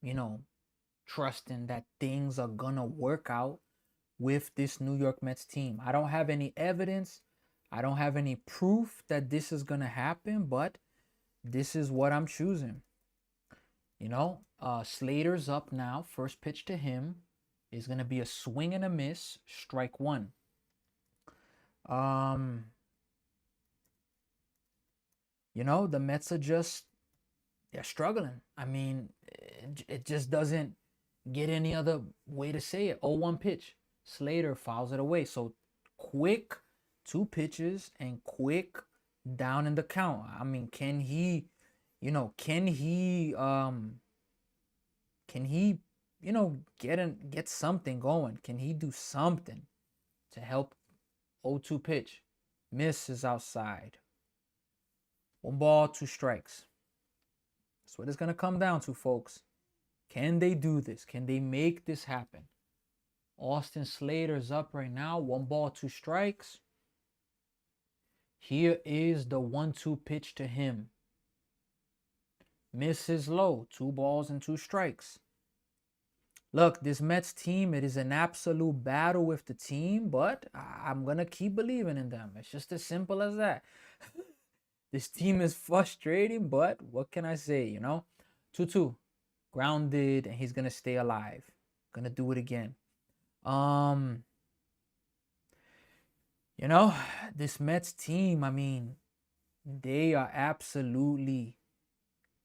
you know, trusting that things are gonna work out with this New York Mets team. I don't have any evidence. I don't have any proof that this is gonna happen, but this is what I'm choosing. Slater's up now. First pitch to him is gonna be a swing and a miss, strike one. Um, the Mets are just they're struggling. I mean, it just doesn't get any other way to say it. 0-1 pitch. Slater fouls it away. So quick two pitches and quick down in the count. I mean, can he get something going? Can he do something to help 0-2 pitch? Misses outside. 1 ball, 2 strikes. That's what it's going to come down to, folks. Can they do this? Can they make this happen? Austin Slater's up right now. 1 ball, 2 strikes. Here is the 1-2 pitch to him. Misses low. 2 balls and 2 strikes. Look, this Mets team, it is an absolute battle with the team, but I'm going to keep believing in them. It's just as simple as that. This team is frustrating, but what can I say, 2-2. Grounded, and he's going to stay alive. Going to do it again. This Mets team, I mean, they are absolutely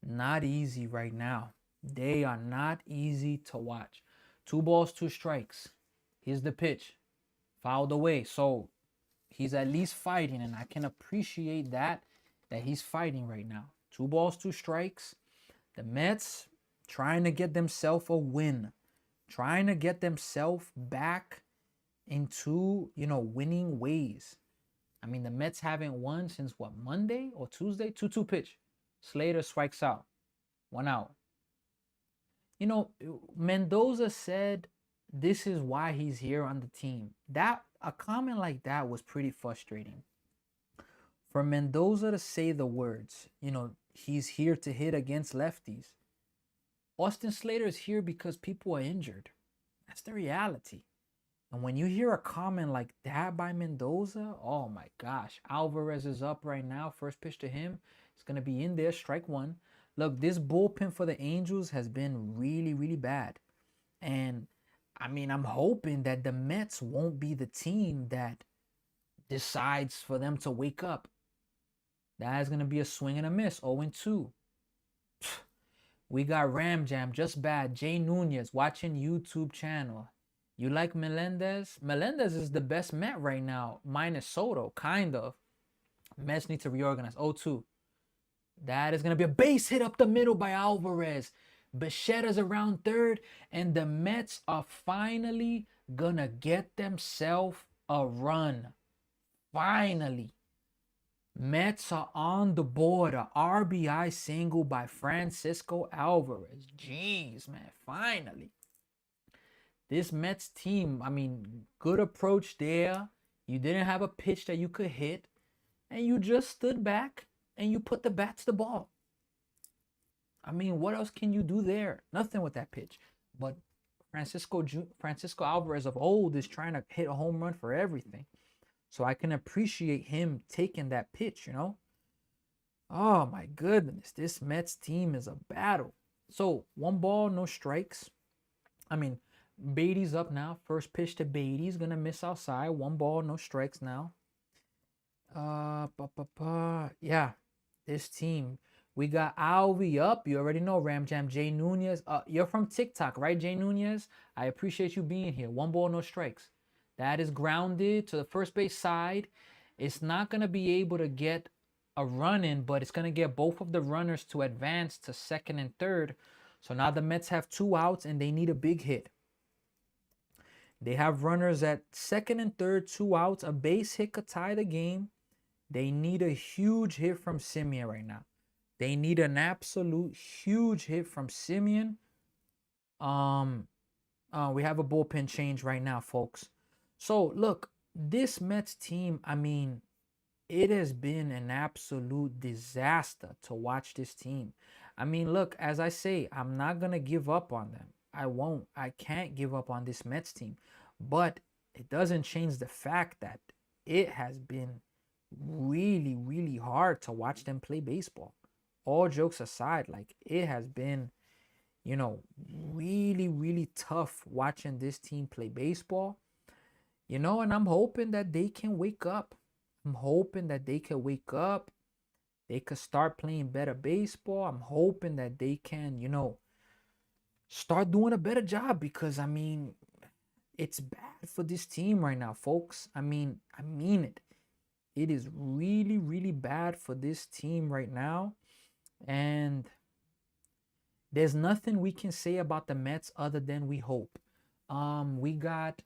not easy right now. They are not easy to watch. 2 balls, 2 strikes. Here's the pitch. Fouled away. So he's at least fighting, and I can appreciate that he's fighting right now. 2 balls, 2 strikes. The Mets trying to get themselves a win. Trying to get themselves back into, winning ways. I mean, the Mets haven't won since what, Monday or Tuesday? 2-2 pitch. Slater strikes out. 1 out. Mendoza said this is why he's here on the team. A comment like that was pretty frustrating. For Mendoza to say the words, he's here to hit against lefties. Austin Slater is here because people are injured. That's the reality. And when you hear a comment like that by Mendoza, oh my gosh. Alvarez is up right now. First pitch to him. It's going to be in there. Strike one. Look, this bullpen for the Angels has been really, really bad. And I mean, I'm hoping that the Mets won't be the team that decides for them to wake up. That is going to be a swing and a miss. 0-2. We got Ram Jam, just bad. Jay Nunez watching YouTube channel. You like Melendez? Melendez is the best Met right now, minus Soto, kind of. Mets need to reorganize. 0-2. That is going to be a base hit up the middle by Alvarez. Bichetta's around third, and the Mets are finally going to get themselves a run. Finally. Mets are on the board. A RBI single by Francisco Alvarez. Jeez, man. Finally. This Mets team, I mean, good approach there. You didn't have a pitch that you could hit. And you just stood back and you put the bat to the ball. I mean, what else can you do there? Nothing with that pitch. But Francisco Alvarez of old is trying to hit a home run for everything. So I can appreciate him taking that pitch, Oh my goodness, this Mets team is a battle. So 1 ball, no strikes. I mean, Beatty's up now. First pitch to Beatty. He's gonna miss outside. 1 ball, no strikes now. Yeah, this team. We got Alvy up. You already know Ram Jam. Jay Nunez. You're from TikTok, right, Jay Nunez? I appreciate you being here. 1 ball, no strikes. That is grounded to the first base side. It's not going to be able to get a run in, but it's going to get both of the runners to advance to second and third. So now the Mets have 2 outs and they need a big hit. They have runners at second and third, 2 outs. A base hit could tie the game. They need a huge hit from Semien right now. They need an absolute huge hit from Semien. We have a bullpen change right now, folks. So, look, this Mets team, I mean, it has been an absolute disaster to watch this team. I mean, look, as I say, I'm not gonna give up on them. I won't. I can't give up on this Mets team. But it doesn't change the fact that it has been really, really hard to watch them play baseball. All jokes aside, like it has been, you know, really, really tough watching this team play baseball. And I'm hoping that they can wake up. I'm hoping that they can wake up. They could start playing better baseball. I'm hoping that they can, start doing a better job because I mean, it's bad for this team right now, folks. I mean it. It is really, really bad for this team right now. And there's nothing we can say about the Mets other than we hope. We got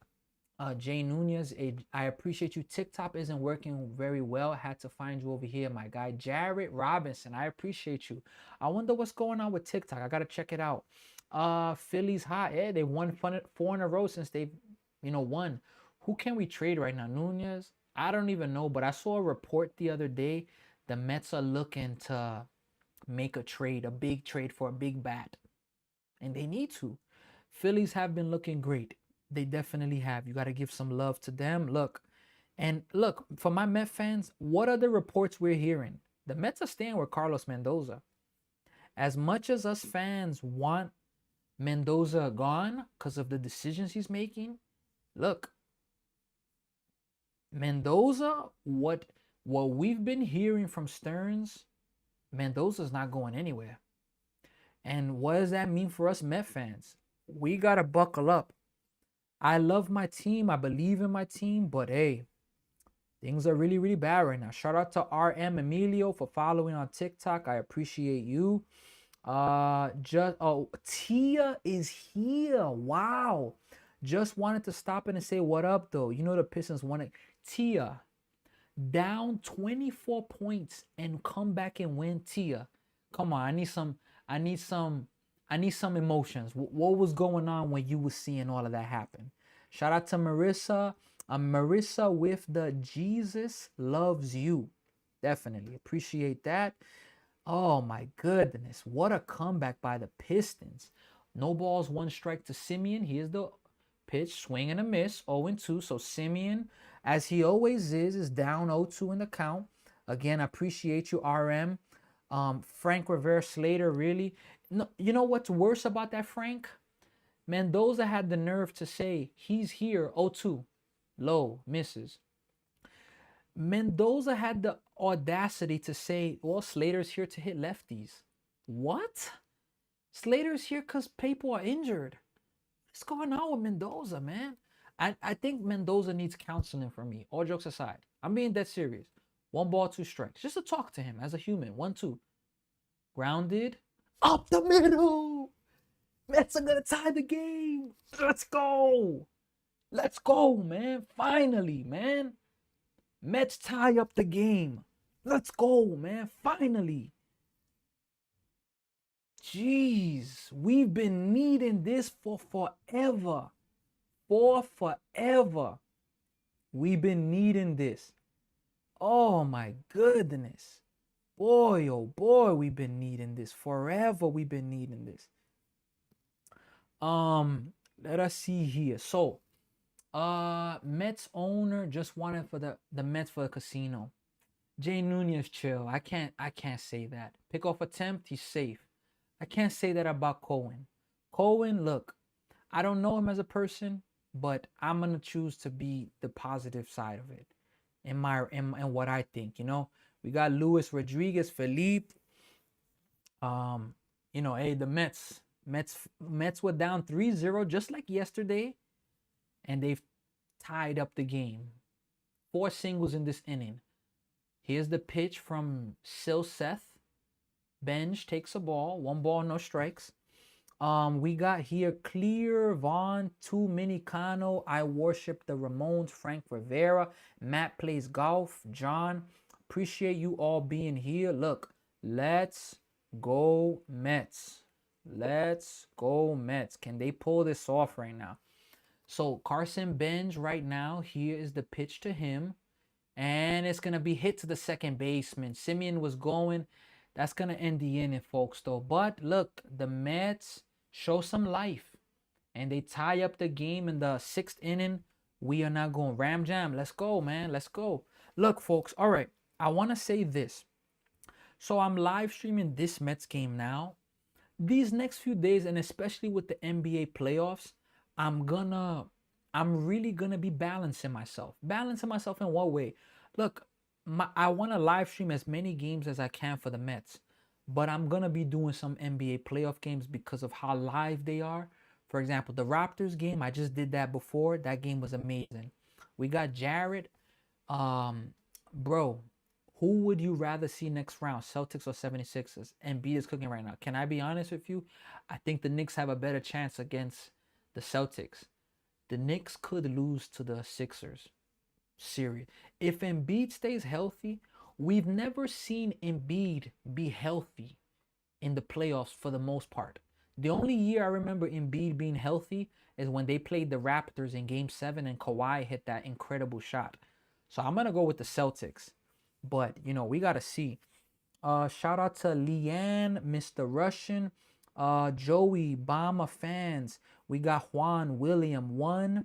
Jay Nunez. I appreciate you. TikTok isn't working very well. Had to find you over here, my guy. Jared Robinson, I appreciate you. I wonder what's going on with TikTok. I gotta check it out. Phillies hot. Yeah, they won four in a row since they've won. Who can we trade right now? Nunez? I don't even know, but I saw a report the other day. The Mets are looking to make a trade, a big trade for a big bat. And they need to. Phillies have been looking great. They definitely have. You got to give some love to them. Look, for my Met fans, what are the reports we're hearing? The Mets are staying with Carlos Mendoza. As much as us fans want Mendoza gone because of the decisions he's making, look, Mendoza, what we've been hearing from Stearns, Mendoza's not going anywhere. And what does that mean for us Met fans? We got to buckle up. I love my team. I believe in my team. But hey, things are really, really bad right now. Shout out to RM Emilio for following on TikTok. I appreciate you. Tia is here. Wow. Just wanted to stop in and say what up though. The Pistons wanted Tia down 24 points and come back and win. Tia, come on. I need some emotions. What was going on when you were seeing all of that happen? Shout out to Marissa. Marissa with the Jesus loves you. Definitely appreciate that. Oh my goodness. What a comeback by the Pistons. No balls, one strike to Simeon. Here's the pitch, swing and a miss, 0-2. So Simeon, as he always is down 0-2 in the count. Again, I appreciate you, RM. Frank Rivera Slater, really. No, you know what's worse about that, Frank? Mendoza had the nerve to say he's here 0-2. Low, misses. Mendoza had the audacity to say, well, Slater's here to hit lefties. What? Slater's here because people are injured. What's going on with Mendoza, man? I think Mendoza needs counseling from me. All jokes aside. I'm being dead serious. 1 ball, 2 strikes. Just to talk to him as a human. 1-2. Grounded. Up the middle. Mets are going to tie the game. Let's go. Let's go, man. Finally, man. Mets tie up the game. Let's go, man. Finally. Jeez. We've been needing this for forever. For forever. We've been needing this. Oh, my goodness. Boy, oh boy, we've been needing this. Forever we've been needing this. Let us see here. So, Mets owner just wanted for the Mets for the casino. Jay Nunez, chill. I can't say that. Pickoff attempt, he's safe. I can't say that about Cohen. Cohen, look, I don't know him as a person, but I'm gonna choose to be the positive side of it. In what I think, we got Luis Rodriguez, Felipe. Hey, the Mets were down 3-0 just like yesterday, and they've tied up the game. 4 singles in this inning. Here's the pitch from Seth. Benj takes a ball. 1 ball, no strikes. We got here Clear, Vaughn, 2 Minicano. I worship the Ramones, Frank Rivera. Matt plays golf. John, appreciate you all being here. Look, let's go Mets. Let's go Mets. Can they pull this off right now? So Carson Benj right now, here is the pitch to him. And it's going to be hit to the second baseman. Simeon was going. That's gonna end the inning, folks, though. But look, the Mets show some life, and they tie up the game in the sixth inning. We are not going ram jam. Let's go, man. Let's go. Look, folks. All right. I want to say this. So I'm live streaming this Mets game now. These next few days, and especially with the NBA playoffs, I'm gonna, I'm really gonna be balancing myself. Balancing myself in what way? Look, I want to live stream as many games as I can for the Mets, but I'm gonna be doing some NBA playoff games because of how live they are. For example, the Raptors game, I just did that before. That game was amazing. We got Jared. Um, Bro, who would you rather see next round, Celtics or 76ers? Embiid is cooking right now. Can I be honest with you? I think the Knicks have a better chance against the Celtics. The Knicks could lose to the Sixers. Serious. If Embiid stays healthy, we've never seen Embiid be healthy in the playoffs for the most part. The only year I remember Embiid being healthy is when they played the Raptors in Game 7 and Kawhi hit that incredible shot. So I'm going to go with the Celtics. But, we got to see. Shout out to Leanne, Mr. Russian, Joey, Bama fans. We got Juan, William, one.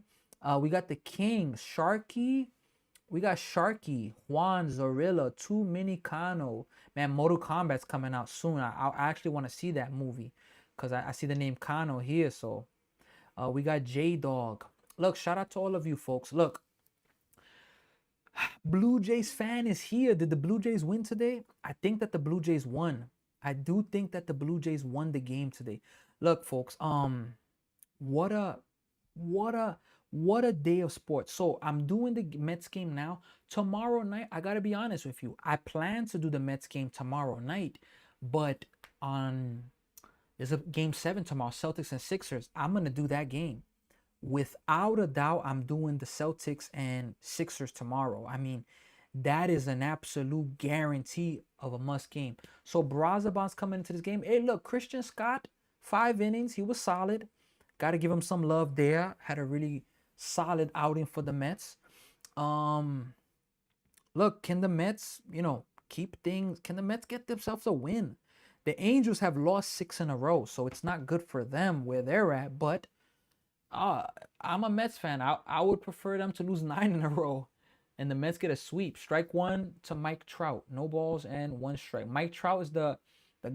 We got the Kings, Sharky. We got Sharky, Juan, Zorilla, Too Mini Kano. Man, Mortal Kombat's coming out soon. I actually want to see that movie because I see the name Kano here. So we got J Dog. Look, shout out to all of you folks. Look, Blue Jays fan is here. Did the Blue Jays win today? I think that the Blue Jays won. I do think that the Blue Jays won the game today. Look, folks, what a what a what a day of sports. So I'm doing the Mets game now. Tomorrow night, I gotta be honest with you. I plan to do the Mets game tomorrow night, but on there's a game 7 tomorrow, Celtics and Sixers. I'm gonna do that game. Without a doubt, I'm doing the Celtics and Sixers tomorrow. I mean, that is an absolute guarantee of a must game. So Brazaban's coming into this game. Hey, look, Christian Scott, 5 innings. He was solid. Got to give him some love there. Had a really solid outing for the Mets. Look, can the Mets, keep things? Can the Mets get themselves a win? The Angels have lost 6 in a row, so it's not good for them where they're at. But I'm a Mets fan. I would prefer them to lose 9 in a row and the Mets get a sweep. Strike one to Mike Trout. No balls and 1 strike. Mike Trout is the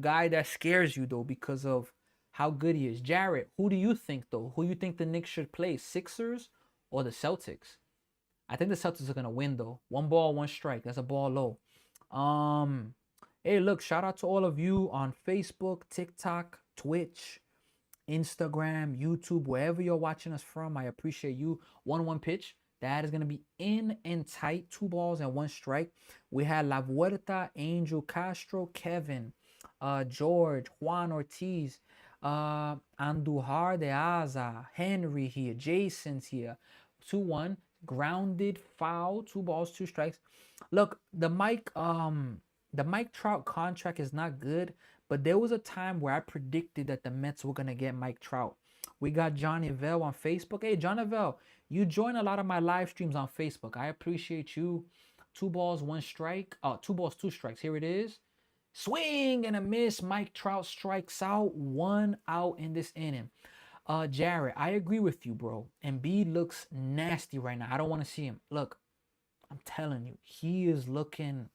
guy that scares you, though, because of how good he is. Jared, who do you think, though? Who you think the Knicks should play? Sixers or the Celtics? I think the Celtics are going to win, though. 1 ball, 1 strike. That's a ball low. Hey, look, shout out to all of you on Facebook, TikTok, Twitch, Instagram, YouTube, wherever you're watching us from. I appreciate you. 1-1 pitch. That is going to be in and tight. 2 balls and 1 strike. We had La Vuelta, Angel Castro, Kevin, George, Juan Ortiz, Andujar de Aza, Henry here, Jason's here. 2-1. Grounded, foul, 2 balls, 2 strikes. Look, the Mike Trout contract is not good, but there was a time where I predicted that the Mets were going to get Mike Trout. We got Johnny Vell on Facebook. Hey, Johnny Vell, you join a lot of my live streams on Facebook. I appreciate you. 2 balls, 1 strike. 2 balls, 2 strikes. Here it is. Swing and a miss. Mike Trout strikes out. 1 out in this inning. Jared, I agree with you, bro. Embiid looks nasty right now. I don't want to see him. Look, I'm telling you, he is looking...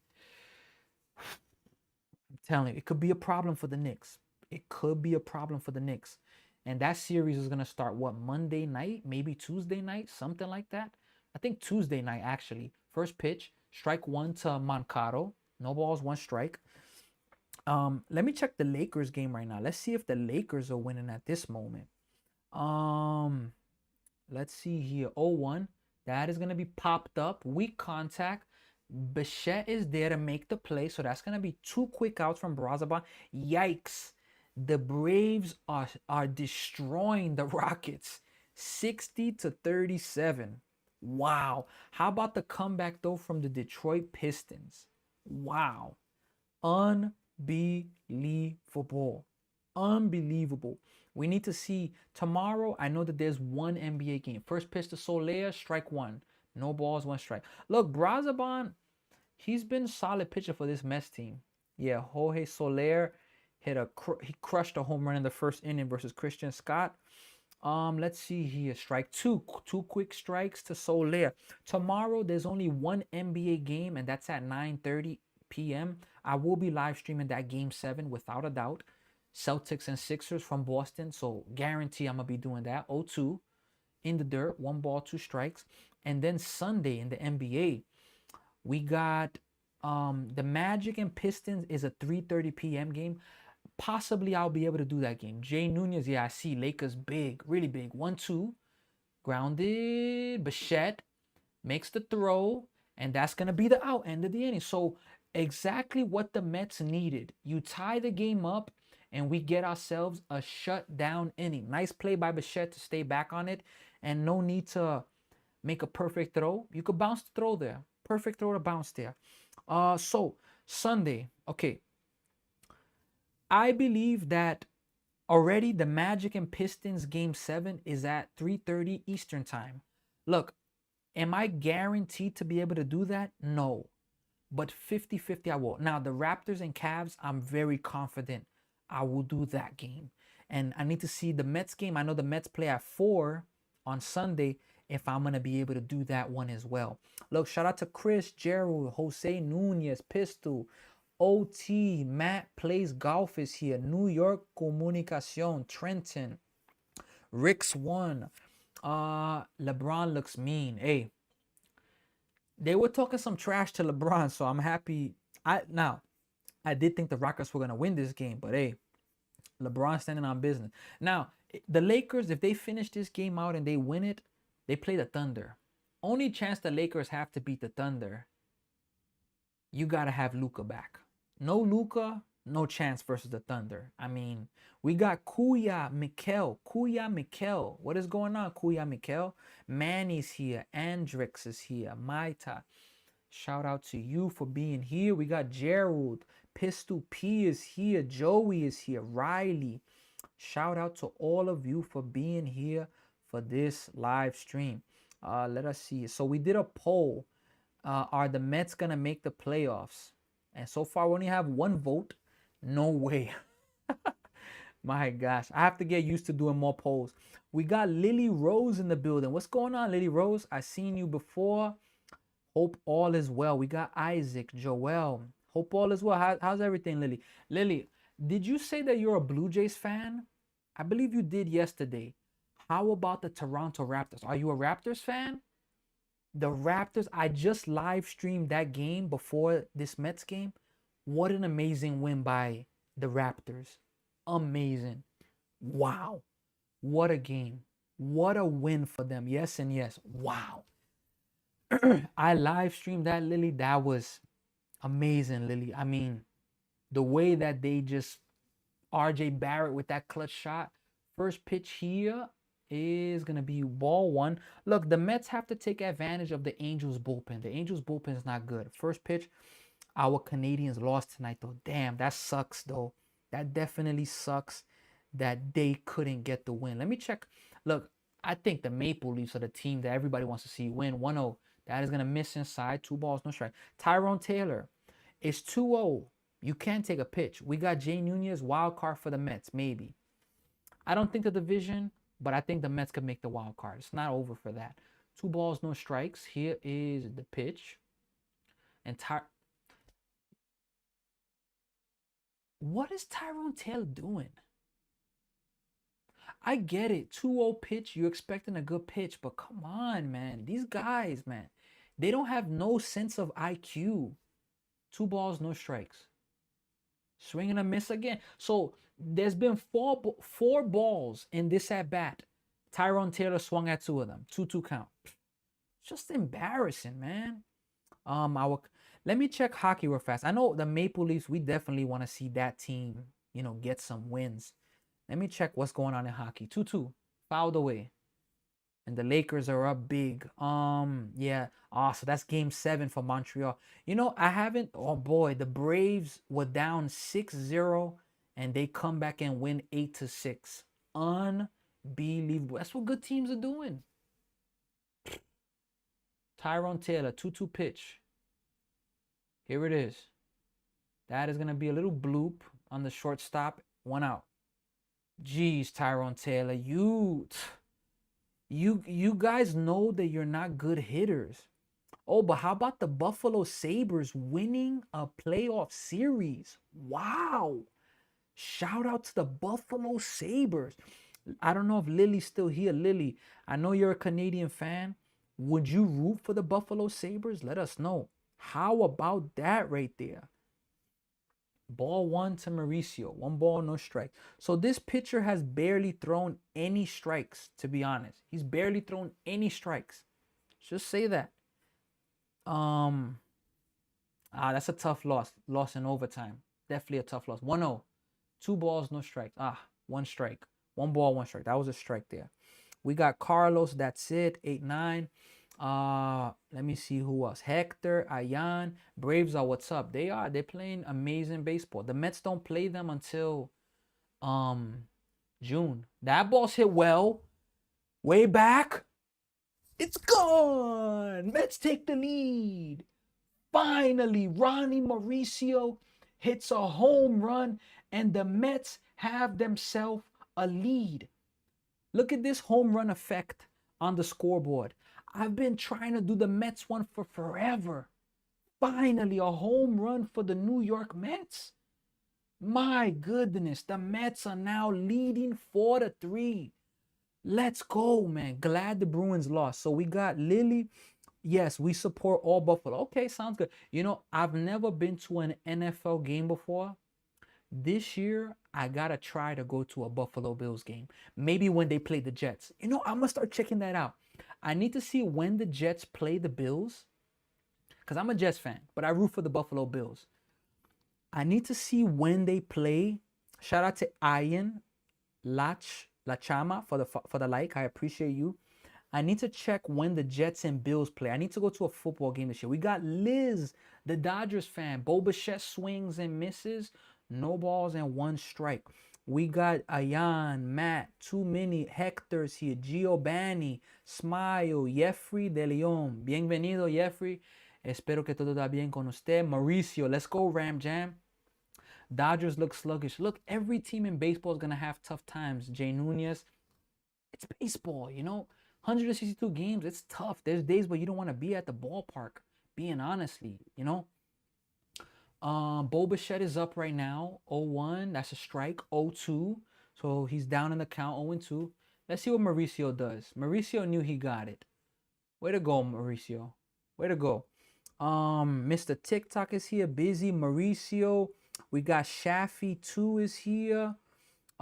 I'm telling you, it could be a problem for the Knicks. It could be a problem for the Knicks. And that series is going to start, what, Monday night? Maybe Tuesday night? Something like that? I think Tuesday night, actually. First pitch, strike 1 to Moncado. No balls, 1 strike. Let me check the Lakers game right now. Let's see if the Lakers are winning at this moment. Let's see here. 0-1. That is going to be popped up. Weak contact. Bichette is there to make the play. So that's going to be 2 quick outs from Brazaban. Yikes. The Braves are destroying the Rockets. 60-37. Wow. How about the comeback, though, from the Detroit Pistons? Wow. Unbelievable. Unbelievable. We need to see tomorrow. I know that there's 1 NBA game. First pitch to Soler, strike 1. No balls, 1 strike. Look, Brazaban, he's been a solid pitcher for this Mets team. Yeah, Jorge Soler he crushed a home run in the first inning versus Christian Scott. Let's see here. Strike two quick strikes to Soler. Tomorrow there's only one NBA game, and that's at 9:30 p.m. I will be live streaming that game 7 without a doubt. Celtics and Sixers from Boston. So guarantee I'm gonna be doing that. 0-2 in the dirt, 1 ball, 2 strikes. And then Sunday in the NBA, we got the Magic and Pistons is a 3:30 p.m. game. Possibly I'll be able to do that game. Jay Nunez, yeah, I see Lakers big, really big. 1-2, grounded. Bichette makes the throw, and that's gonna be the out end of the inning. So exactly what the Mets needed. You tie the game up, and we get ourselves a shutdown inning. Nice play by Bichette to stay back on it, and no need to make a perfect throw. You could bounce the throw there. Perfect throw to bounce there. So Sunday, okay. I believe that already the Magic and Pistons game 7 is at 3:30 Eastern time. Look, am I guaranteed to be able to do that? No. But 50-50 I will. Now, the Raptors and Cavs, I'm very confident I will do that game. And I need to see the Mets game. I know the Mets play at 4 on Sunday, if I'm going to be able to do that one as well. Look, shout out to Chris, Gerald, Jose Nunez, Pistol, OT, Matt Plays Golf is here, New York Comunicación, Trenton, Rick's One, LeBron looks mean. Hey, they were talking some trash to LeBron, so I'm happy. I did think the Rockets were gonna win this game, but hey, LeBron standing on business. Now, the Lakers, if they finish this game out and they win it, they play the Thunder. Only chance the Lakers have to beat the Thunder, you gotta have Luka back. No Luka, no chance versus the Thunder. I mean, we got Kuya Mikkel. What is going on, Kuya Mikkel? Manny's here. Andrix is here. Maita. Shout out to you for being here. We got Gerald. Pistol P is here. Joey is here. Riley. Shout out to all of you for being here for this live stream. Let us see. So we did a poll. Are the Mets gonna make the playoffs? And so far we only have 1 vote. No way. My gosh, I have to get used to doing more polls. We got Lily Rose in the building. What's going on, Lily Rose? I seen you before. Hope all is well. We got Isaac, Joel. Hope all is well. How's everything, Lily? Lily, did you say that you're a Blue Jays fan? I believe you did yesterday. How about the Toronto Raptors? Are you a Raptors fan? The Raptors, I just live streamed that game before this Mets game. What an amazing win by the Raptors. Amazing. Wow. What a game. What a win for them. Yes and yes. Wow. I live streamed that, Lily. That was amazing, Lily. I mean, the way that they just RJ Barrett with that clutch shot. First pitch here is going to be ball 1. Look, the Mets have to take advantage of the Angels bullpen. The Angels bullpen is not good. First pitch, our Canadians lost tonight, though. Damn, that sucks, though. That definitely sucks that they couldn't get the win. Let me check. Look, I think the Maple Leafs are the team that everybody wants to see win. 1-0. That is going to miss inside. 2 balls, no strike. Tyrone Taylor. It's 2-0. You can't take a pitch. We got Jay Nunez, wild card for the Mets, maybe. I don't think the division, but I think the Mets could make the wild card. It's not over for that. 2 balls, no strikes. Here is the pitch. And what is Tyrone Taylor doing? I get it. 2-0 pitch. You're expecting a good pitch, but come on, man. These guys, man, they don't have no sense of IQ. 2 balls, no strikes. Swing and a miss again. So there's been four balls in this at bat. Tyrone Taylor swung at 2 of them. 2-2 count. Just embarrassing, man. Let me check hockey real fast. I know the Maple Leafs, we definitely want to see that team, get some wins. Let me check what's going on in hockey. 2-2. Fouled away. And the Lakers are up big. Yeah. So that's game 7 for Montreal. Oh boy, the Braves were down 6-0 and they come back and win 8-6. Unbelievable. That's what good teams are doing. Tyrone Taylor, 2-2 pitch. Here it is. That is going to be a little bloop on the shortstop. 1 out. Jeez, Tyrone Taylor, you guys know that you're not good hitters. Oh, but how about the Buffalo Sabres winning a playoff series? Wow. Shout out to the Buffalo Sabres. I don't know if Lily's still here. Lily, I know you're a Canadian fan. Would you root for the Buffalo Sabres? Let us know. How about that right there? Ball one to Mauricio. 1 ball, no strike. So this pitcher has barely thrown any strikes, to be honest. He's barely thrown any strikes. Just say that. That's a tough loss. Loss in overtime. Definitely a tough loss. 1-0. 2 balls, no strikes. 1 strike. 1 ball, 1 strike. That was a strike there. We got Carlos. That's it. 8-9. Let me see who else. Hector, Ayan, Braves are what's up. They're playing amazing baseball. The Mets don't play them until June. That ball's hit well. Way back. It's gone. Mets take the lead. Finally, Ronnie Mauricio hits a home run and the Mets have themselves a lead. Look at this home run effect on the scoreboard. I've been trying to do the Mets one for forever. Finally, a home run for the New York Mets. My goodness, the Mets are now leading 4-3. Let's go, man. Glad the Bruins lost. So we got Lily. Yes, we support all Buffalo. Okay, sounds good. You know, I've never been to an NFL game before. This year, I gotta try to go to a Buffalo Bills game. Maybe when they play the Jets. You know, I'm gonna start checking that out. I need to see when the Jets play the Bills. Because I'm a Jets fan, but I root for the Buffalo Bills. I need to see when they play. Shout out to Ian Lachama for the like. I appreciate you. I need to check when the Jets and Bills play. I need to go to a football game this year. We got Liz, the Dodgers fan. Bo Bichette swings and misses. No balls and 1 strike. We got Ayan, Matt, too many Hectors here. Giovanni, Smile, Jeffrey de Leon. Bienvenido, Jeffrey. Espero que todo está bien con usted. Mauricio, let's go, Ram Jam. Dodgers look sluggish. Look, every team in baseball is going to have tough times. Jay Nunez, it's baseball, you know. 162 games, it's tough. There's days where you don't want to be at the ballpark, being honestly, you know. Bo Bichette is up right now. 0-1. That's a strike. 0-2. So he's down in the count. 0-2. Let's see what Mauricio does. Mauricio knew he got it. Way to go, Mauricio. Way to go. Mr. TikTok is here. Busy. Mauricio. We got Shafi 2 is here.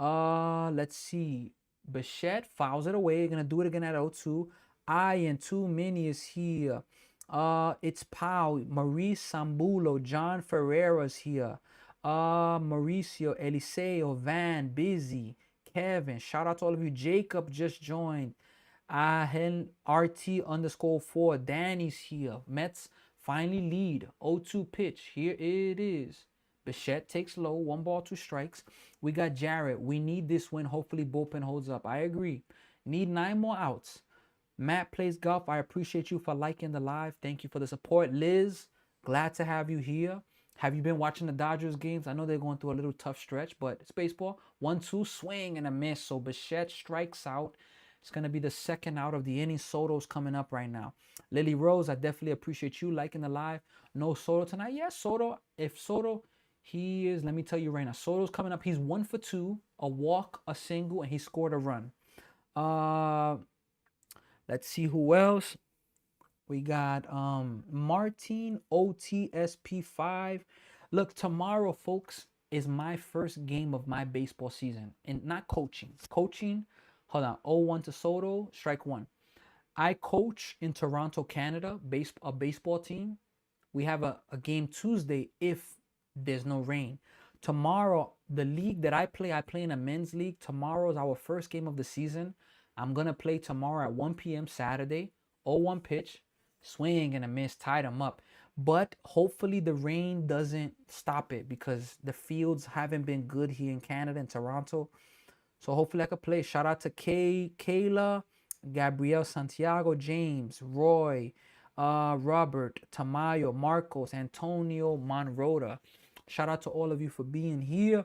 Let's see. Bichette fouls it away. Gonna do it again at 0-2. Ian Too Many is here. It's Pau, Maurice Sambulo, John Ferreira's here. Mauricio, Eliseo, Van, Busy, Kevin. Shout out to all of you. Jacob just joined. RT_4. Danny's here. Mets finally lead. 0-2 pitch. Here it is. Bichette takes low. 1 ball, 2 strikes. We got Jarrett. We need this win. Hopefully bullpen holds up. I agree. Need 9 more outs. Matt plays golf. I appreciate you for liking the live. Thank you for the support. Liz, glad to have you here. Have you been watching the Dodgers games? I know they're going through a little tough stretch, but it's baseball. 1-2 swing and a miss. So Bichette strikes out. It's going to be the 2nd out of the inning. Soto's coming up right now. Lily Rose, I definitely appreciate you liking the live. No Soto tonight. Yes, Soto. If Soto, he is, let me tell you right now, Soto's coming up. He's 1 for 2, a walk, a single, and he scored a run. Let's see who else. We got Martin OTSP5. Look, tomorrow, folks, is my first game of my baseball season. And not coaching. Coaching, hold on. 0-1 to Soto, strike 1. I coach in Toronto, Canada, a baseball team. We have a game Tuesday if there's no rain. Tomorrow, the league that I play in a men's league. Tomorrow is our first game of the season. I'm going to play tomorrow at 1 p.m. Saturday. 0-1 pitch. Swing and a miss. Tied him up. But hopefully the rain doesn't stop it because the fields haven't been good here in Canada and Toronto. So hopefully I could play. Shout out to Kayla, Gabriel, Santiago, James, Roy, Robert, Tamayo, Marcos, Antonio, Monroda. Shout out to all of you for being here.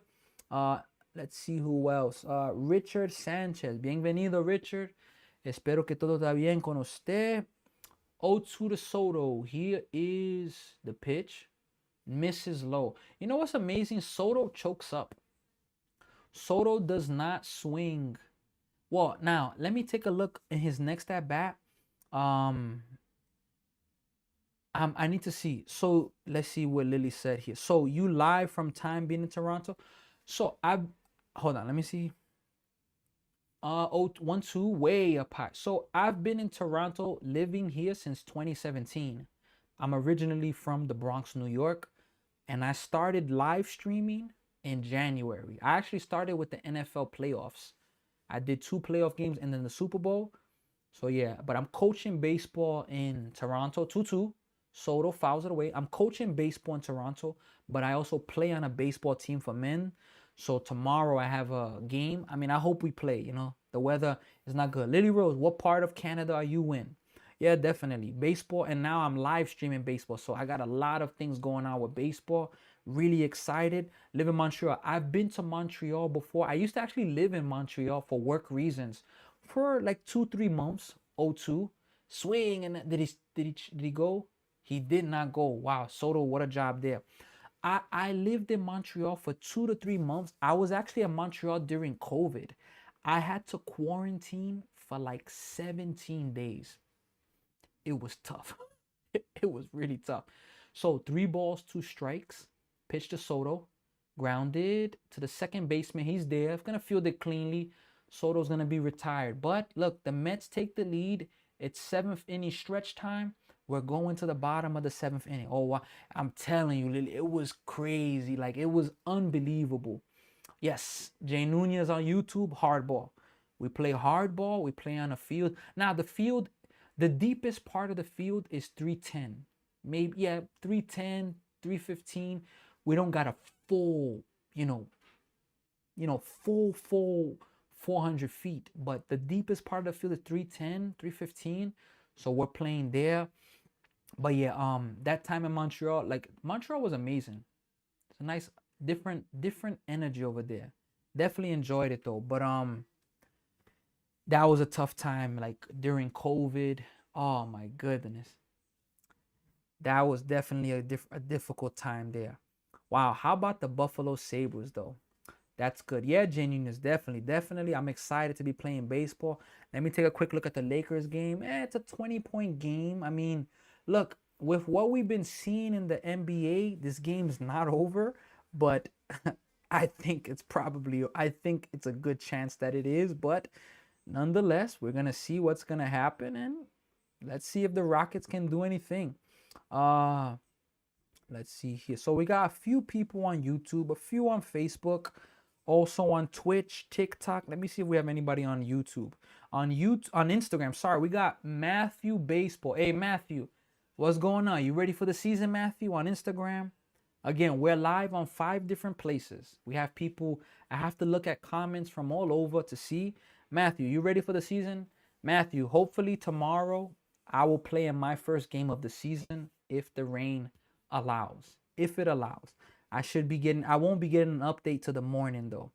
Uh, let's see who else. Richard Sanchez. Bienvenido, Richard. Espero que todo está bien con usted. 0-2 to Soto. Here is the pitch. Misses low. You know what's amazing? Soto chokes up. Soto does not swing. Well, now let me take a look in his next at bat. Um, I need to see. So let's see what Lily said here. So you live from time being in Toronto. So I hold on. Let me see. 1-2 way up high. So I've been in Toronto, living here since 2017. I'm originally from the Bronx, New York, and I started live streaming in January. I actually started with the NFL playoffs. I did 2 playoff games and then the Super Bowl. So yeah, but I'm coaching baseball in Toronto. 2-2. Soto fouls it away. I'm coaching baseball in Toronto, but I also play on a baseball team for men. So tomorrow I have a game. I mean, I hope we play. You know, the weather is not good. Lily Rose, what part of Canada are you in? Yeah, definitely baseball. And now I'm live streaming baseball, so I got a lot of things going on with baseball. Really excited. Live in Montreal. I've been to Montreal before. I used to actually live in Montreal for work reasons for like 2-3 months. 0-2 swing, and did he go? He did not go. Wow, Soto, what a job there. I lived in Montreal for 2 to 3 months. I was actually in Montreal during COVID. I had to quarantine for like 17 days. It was tough. It was really tough. So 3 balls, 2 strikes. Pitch to Soto. Grounded to the second baseman. He's there. He's gonna field it cleanly. Soto's gonna be retired. But look, the Mets take the lead. It's 7th inning stretch time. We're going to the bottom of the 7th inning. Oh, wow. I'm telling you, Lily, it was crazy. Like, it was unbelievable. Yes, Jay Nunez on YouTube, hardball. We play hardball. We play on a field. Now, the field, the deepest part of the field is 310. Maybe, yeah, 310, 315. We don't got a full, full 400 feet. But the deepest part of the field is 310, 315. So we're playing there. But yeah, that time in Montreal, like Montreal was amazing. It's a nice different energy over there. Definitely enjoyed it though. But that was a tough time, like during COVID. Oh my goodness. That was definitely a difficult time there. Wow, how about the Buffalo Sabres though? That's good. Yeah, Jane is definitely. I'm excited to be playing baseball. Let me take a quick look at the Lakers game. It's a 20-point game. I mean, look, with what we've been seeing in the NBA, this game's not over, but I think it's a good chance that it is, but nonetheless, we're gonna see what's gonna happen, and let's see if the Rockets can do anything. Uh let's see here. So we got a few people on YouTube, a few on Facebook, also on Twitch, TikTok. Let me see if we have anybody on YouTube. On Instagram. Sorry, we got Matthew Baseball. Hey Matthew, what's going on? You ready for the season, Matthew? On Instagram. Again, we're live on 5 different places. We have people. I have to look at comments from all over to see. Matthew, you ready for the season? Matthew, hopefully tomorrow I will play in my first game of the season if the rain allows. If it allows. I won't be getting an update to the morning though.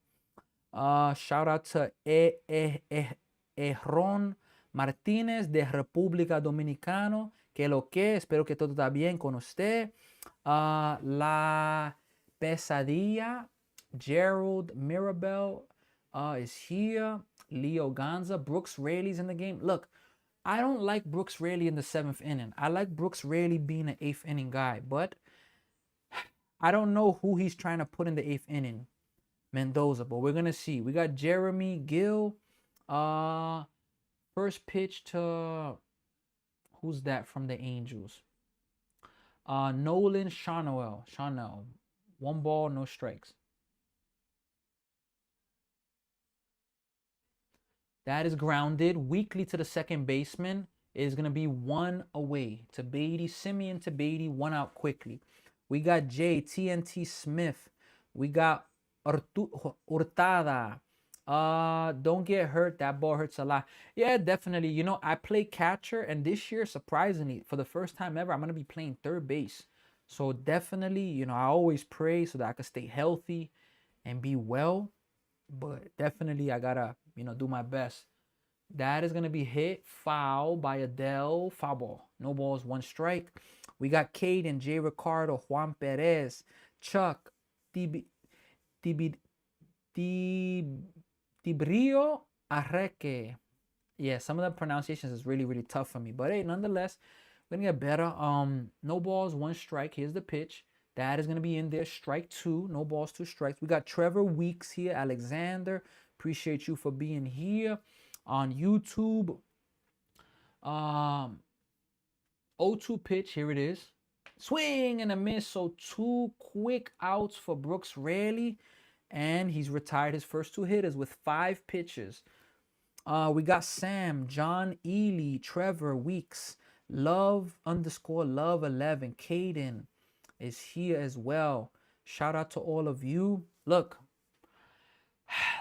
Shout out to Ehron Martínez de República Dominicana. Que lo que, espero que todo está bien con usted. La Pesadilla, Gerald Mirabel is here. Leo Ganza, Brooks Raley's in the game. Look, I don't like Brooks Raley in the 7th inning. I like Brooks Raley being an 8th inning guy, but I don't know who he's trying to put in the 8th inning. Mendoza, but we're gonna see. We got Jeremy Gill. First pitch to who's that from the Angels? Nolan Chanel. 1 ball, no strikes. That is grounded weakly to the second baseman. It is going to be 1 away to Beatty. Simeon to Beatty, 1 out quickly. We got Jay, TNT Smith. We got Hurtada. Don't get hurt. That ball hurts a lot. Yeah, definitely. You know, I play catcher, and this year, surprisingly, for the first time ever, I'm going to be playing third base. So definitely, I always pray so that I can stay healthy and be well. But definitely, I gotta, do my best. That is gonna be hit foul by Adele. Foul ball. No balls, one strike. We got Caden, J. Ricardo, Juan Perez, Chuck, Tib- Tib- Tib- Tibrio Arreque. Yeah, some of the pronunciations is really, really tough for me. But hey, nonetheless, we're gonna get better. No balls, one strike. Here's the pitch. That is gonna be in there. Strike two. No balls, two strikes. We got Trevor Weeks here. Alexander, appreciate you for being here on YouTube. Um, 0-2 pitch. Here it is. Swing and a miss. So two quick outs for Brooks Raley, and he's retired his first two hitters with 5 pitches. We got Sam, John Ely, Trevor Weeks, Love underscore Love 11, Caden is here as well. Shout out to all of you. Look,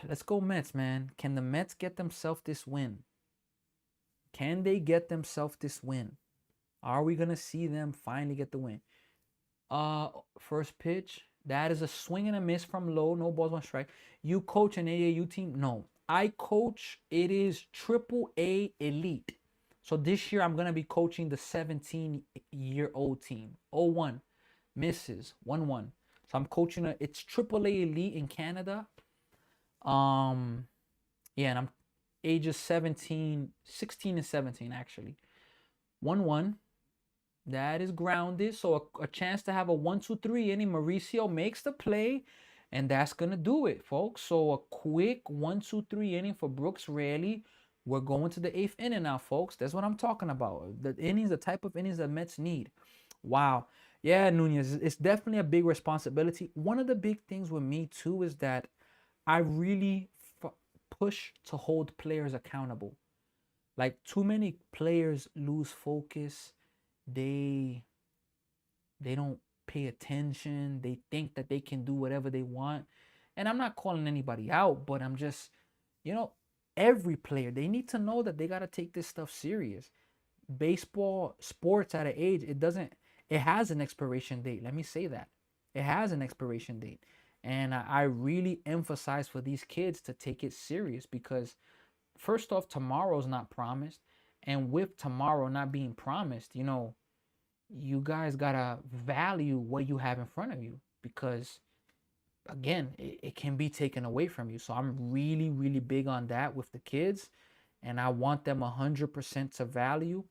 let's go Mets, man. Can the Mets get themselves this win? Can they get themselves this win? Are we gonna see them finally get the win? First pitch. That is a swing and a miss from low. No balls, one strike. You coach an AAU team? No. I coach, it is AAA Elite. So this year I'm going to be coaching the 17-year-old team. 0-1. Misses. 1-1. So I'm coaching, it's AAA Elite in Canada. Yeah, and I'm ages 16 and 17 actually. 1-1. That is grounded. So a chance to have a 1-2-3 inning. Mauricio makes the play, and that's going to do it, folks. So a quick 1-2-3 inning for Brooks Raley. We're going to the 8th inning now, folks. That's what I'm talking about. The innings, the type of innings that Mets need. Wow. Yeah, Nunez, it's definitely a big responsibility. One of the big things with me, too, is that I really push to hold players accountable. Like, too many players lose focus. They don't pay attention. They think that they can do whatever they want. And I'm not calling anybody out, but I'm just, every player, they need to know that they got to take this stuff serious. Baseball, sports at an age, it has an expiration date. Let me say that. It has an expiration date. And I really emphasize for these kids to take it serious because, first off, tomorrow's not promised. And with tomorrow not being promised, you guys gotta value what you have in front of you because again it can be taken away from you. So I'm really, really big on that with the kids, and I want them 100% to value.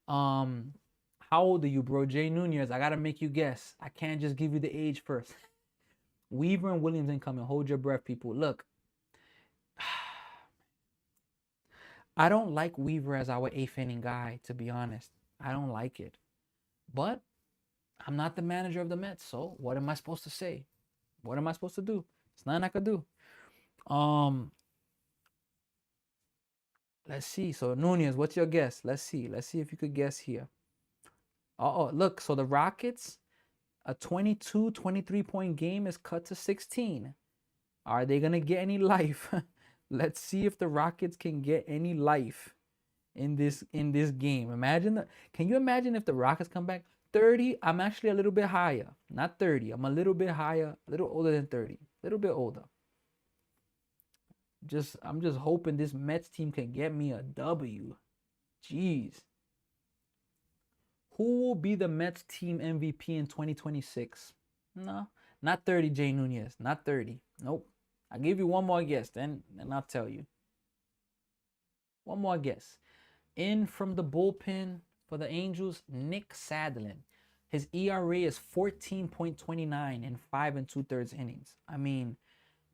How old are you, bro? Jay Nunez, I gotta make you guess. I can't just give you the age first. Weaver and Williams incoming. Hold your breath, people. Look, I don't like Weaver as our 8th inning guy, to be honest. I don't like it, but I'm not the manager of the Mets, so what am I supposed to say? What am I supposed to do? It's nothing I could do. Um, let's see. So Nunez, what's your guess? Let's see. Let's see if you could guess here. Oh, look. So the Rockets, a 22, 23-point game is cut to 16. Are they gonna get any life? Let's see if the Rockets can get any life in this game. Can you imagine if the Rockets come back 30? I'm actually a little bit higher. Not 30. I'm a little bit higher, a little older than 30. A little bit older. I'm just hoping this Mets team can get me a W. Jeez. Who will be the Mets team MVP in 2026? No, not 30, Jay Nunez. Not 30. Nope. I'll give you one more guess, then I'll tell you. One more guess. In from the bullpen for the Angels, Nick Sadlin. His ERA is 14.29 in 5 2/3 innings. I mean,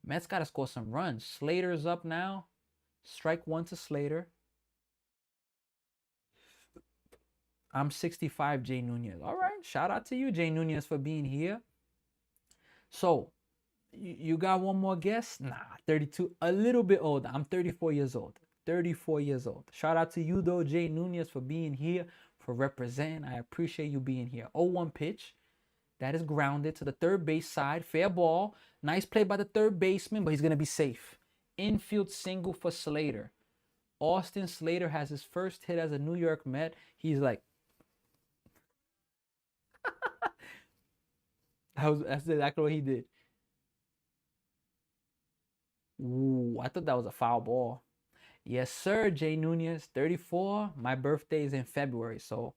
Mets got to score some runs. Slater's up now. Strike one to Slater. I'm 65, Jay Nunez. All right. Shout out to you, Jay Nunez, for being here. So, you got one more guess? Nah, 32. A little bit older. I'm 34 years old. 34 years old. Shout out to you, though, Jay Nunez, for being here, for representing. I appreciate you being here. 0-1 pitch. That is grounded to the third base side. Fair ball. Nice play by the third baseman, but he's going to be safe. Infield single for Slater. Austin Slater has his first hit as a New York Met. He's like, That's exactly what he did. Ooh, I thought that was a foul ball. Yes, sir, Jay Nunez, 34. My birthday is in February, so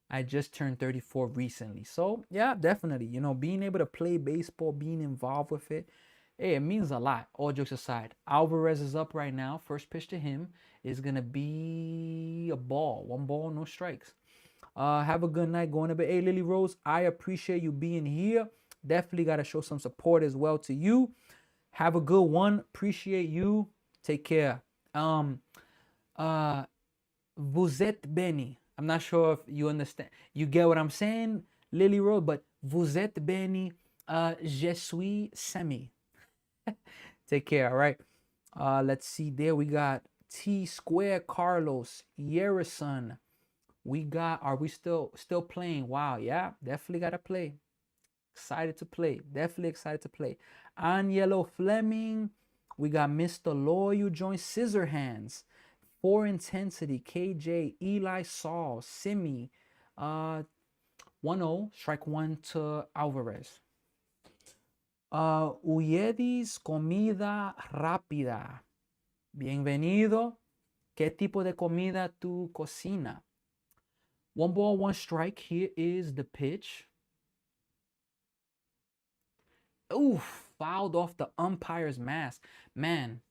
I just turned 34 recently. So, yeah, definitely. Being able to play baseball, being involved with it, hey, it means a lot. All jokes aside, Alvarez is up right now. First pitch to him is going to be a ball. One ball, no strikes. Have a good night going to bed. Hey, Lily Rose, I appreciate you being here. Definitely got to show some support as well to you. Have a good one. Appreciate you. Take care. Uh, Vous êtes béni. I'm not sure if you understand. You get what I'm saying, Lily Rose, but vous êtes béni. Je suis Semi. Take care, all right? Let's see there. We got T Square Carlos, Yerison. We got, are we still playing? Wow, yeah, definitely gotta play. Excited to play. Definitely excited to play. Aniello Fleming. We got Mr. Loyal join Scissor Hands. For Intensity, KJ, Eli Saul, Simi, 1-0, strike one to Alvarez. Uyedis Comida Rápida. Bienvenido. ¿Qué tipo de comida tu cocina? 1 ball, 1 strike. Here is the pitch. Oof, fouled off the umpire's mask. Man,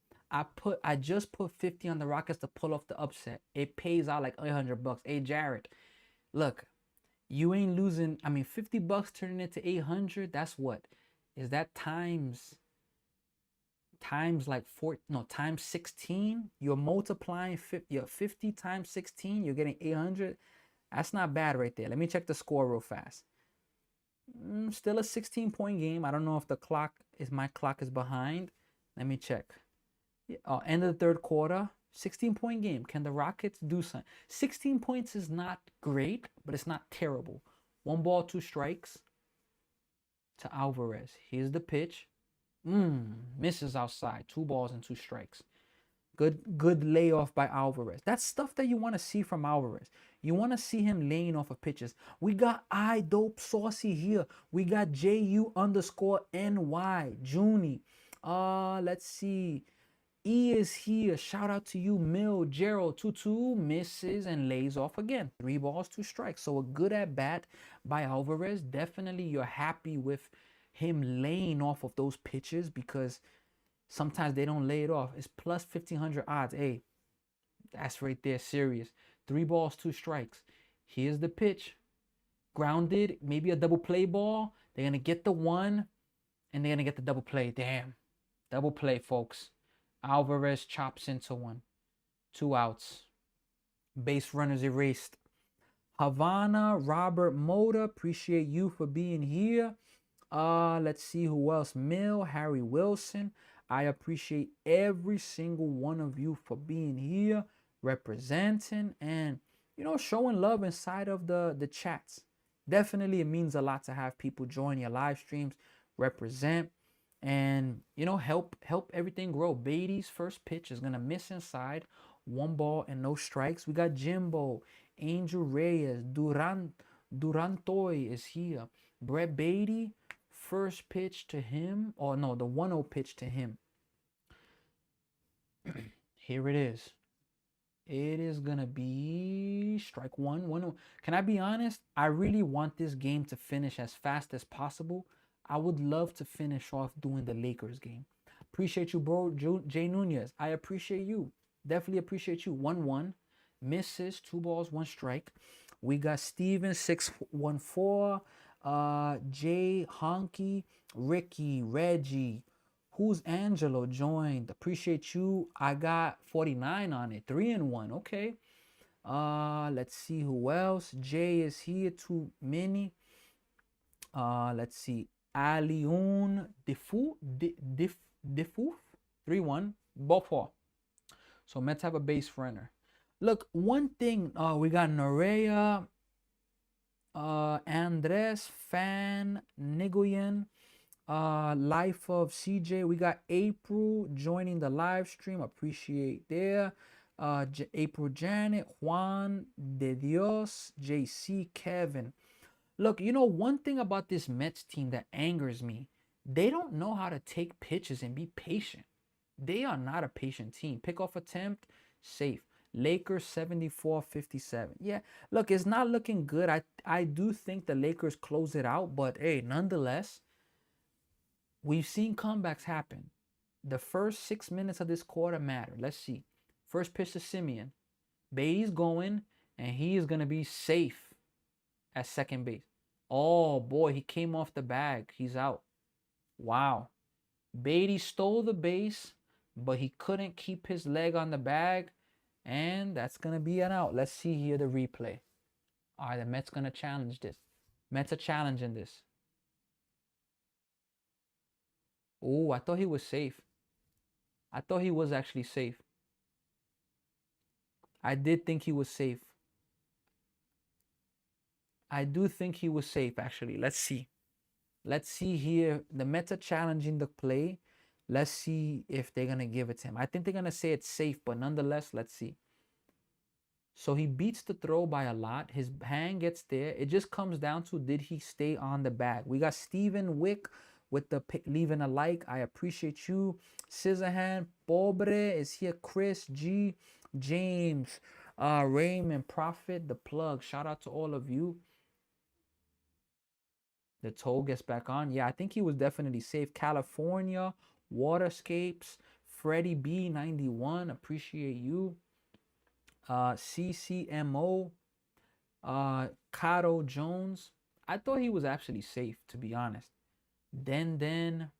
I just put 50 on the Rockets to pull off the upset. It pays out like $800. Hey, Jared, look, you ain't losing. I mean, $50 turning into 800. That's what? Is that times like times 16? You're multiplying 50 times 16. You're getting 800. That's not bad right there. Let me check the score real fast. Still a 16-point game. I don't know if my clock is behind. Let me check. End of the third quarter, 16-point game. Can the Rockets do something? 16 points is not great, but it's not terrible. 1 ball, 2 strikes to Alvarez. Here's the pitch. Misses outside. 2 balls and 2 strikes. Good layoff by Alvarez. That's stuff that you want to see from Alvarez. You want to see him laying off of pitches. We got I Dope Saucy here. We got JU_NY Junie. Let's see. E is here. Shout out to you, Mill, Gerald. 2-2 misses and lays off again. 3 balls, 2 strikes. So a good at bat by Alvarez. Definitely you're happy with him laying off of those pitches because sometimes they don't lay it off. It's plus 1,500 odds. Hey, that's right there, serious. 3 balls, 2 strikes. Here's the pitch. Grounded, maybe a double play ball. They're going to get the 1, and they're going to get the double play. Damn. Double play, folks. Alvarez chops into 1. 2 outs. Base runners erased. Havana, Robert Moda, appreciate you for being here. Let's see who else. Mill, Harry Wilson. I appreciate every single one of you for being here, representing, and showing love inside of the chats. Definitely it means a lot to have people join your live streams, represent, and help everything grow. Beatty's first pitch is gonna miss inside. 1 ball and no strikes. We got Jimbo, Angel Reyes, Durantoy is here. Brett Beatty, first pitch to him, or no, the 1-0 pitch to him. Here it is. It is gonna be strike 1, 1-0. Can I be honest? I really want this game to finish as fast as possible. I would love to finish off doing the Lakers game. Appreciate you, bro. Jay Nunez, I appreciate you. Definitely appreciate you. 1-1. Misses. 2 balls, 1 strike. We got Steven 614. Jay Honky, Ricky, Reggie. Who's Angelo joined? Appreciate you. I got 49 on it. 3-1. Okay. Let's see who else. Jay is here. Too many. Let's see. Aliun Defu. 3-1. Both fall. So Mets have a base runner. Look, one thing. We got Norea. Andres Fan Nigoyan. Life of CJ. We got April joining the live stream. Appreciate there. April Janet, Juan De Dios, JC, Kevin. Look, you know, one thing about this Mets team that angers me, they don't know how to take pitches and be patient. They are not a patient team. Pickoff attempt, safe. Lakers 74-57. Yeah, look, it's not looking good. I do think the Lakers close it out, but hey, nonetheless, we've seen comebacks happen. The first 6 minutes of this quarter matter. Let's see. First pitch to Simeon. Beatty's going, and he is going to be safe at second base. Oh boy, he came off the bag. He's out. Wow. Beatty stole the base, but he couldn't keep his leg on the bag, and that's going to be an out. Let's see here the replay. All right, the Mets going to challenge this. Mets are challenging this. Oh, I thought he was safe. I thought he was actually safe. I did think he was safe. I do think he was safe, actually. Let's see. Let's see here. The Mets are challenging the play. Let's see if they're going to give it to him. I think they're going to say it's safe, but nonetheless, let's see. So he beats the throw by a lot. His hand gets there. It just comes down to, did he stay on the bag? We got Steven Wick with the leaving a like. I appreciate you. Scissorhand, Pobre is here. Chris G, James, Raymond, Prophet, the plug. Shout out to all of you. The toe gets back on. Yeah, I think he was definitely safe. California, Waterscapes, Freddie B 91. Appreciate you. CCMO, Cato Jones. I thought he was actually safe, to be honest. Then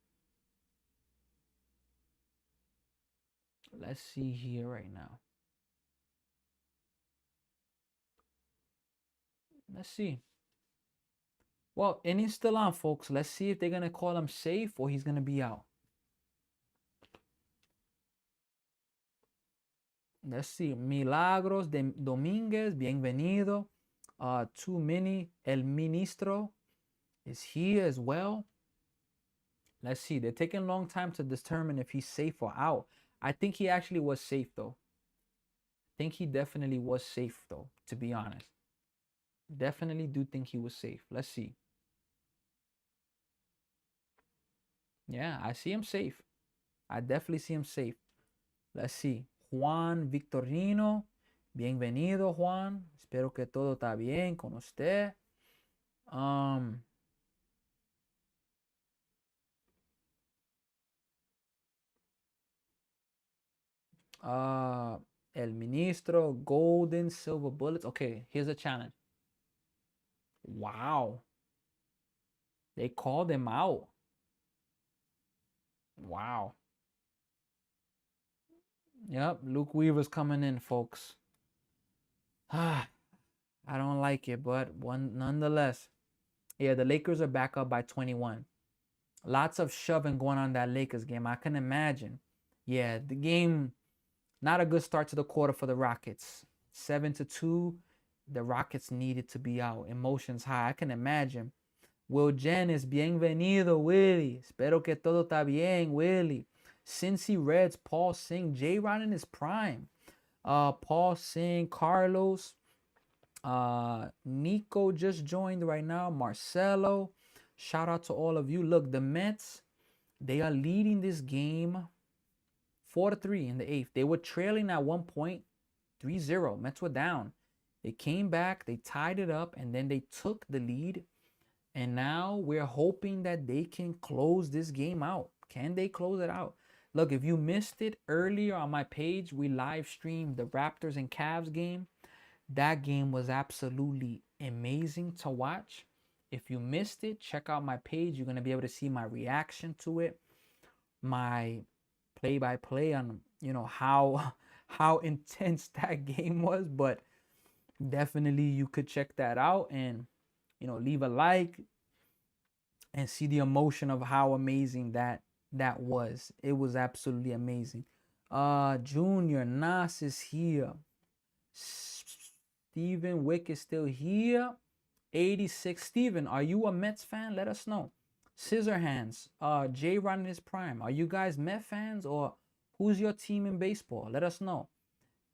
let's see here right now. Let's see. Well, inning's still on, folks. Let's see if they're going to call him safe or he's going to be out. Let's see. Milagros de Domínguez, bienvenido. Too many. El Ministro is here as well. Let's see. They're taking a long time to determine if he's safe or out. I think he actually was safe, though. I think he definitely was safe, though, to be honest. Definitely do think he was safe. Let's see. Yeah, I see him safe. I definitely see him safe. Let's see. Juan Victorino. Bienvenido, Juan. Espero que todo está bien con usted. El Ministro, Golden, Silver Bullets. Okay, here's a challenge. Wow. They called him out. Wow. Yep, Luke Weaver's coming in, folks. I don't like it, but nonetheless. Yeah, the Lakers are back up by 21. Lots of shoving going on in that Lakers game. I can imagine. Yeah, the game, not a good start to the quarter for the Rockets. 7-2. The Rockets needed to be out. Emotions high. I can imagine. Will Janice, bienvenido, Willie. Espero que todo está bien, Willie. Cincy Reds, Paul Singh, J-Rod in his prime. Paul Singh, Carlos. Nico just joined right now. Marcelo. Shout out to all of you. Look, the Mets, they are leading this game 4-3 in the eighth. They were trailing at one point 3-0. Mets were down. They came back, they tied it up, and then they took the lead. And now we're hoping that they can close this game out. Can they close it out? Look, if you missed it earlier on my page, we live streamed the Raptors and Cavs game. That game was absolutely amazing to watch. If you missed it, check out my page. You're going to be able to see my reaction to it, my play-by-play on, you know, how intense that game was. But definitely you could check that out and, you know, leave a like and see the emotion of how amazing that was. It was absolutely amazing. Junior Nas is here. Steven Wick is still here. 86. Steven, are you a Mets fan? Let us know. Scissorhands. J-Rod in his prime. Are you guys Met fans or who's your team in baseball? Let us know.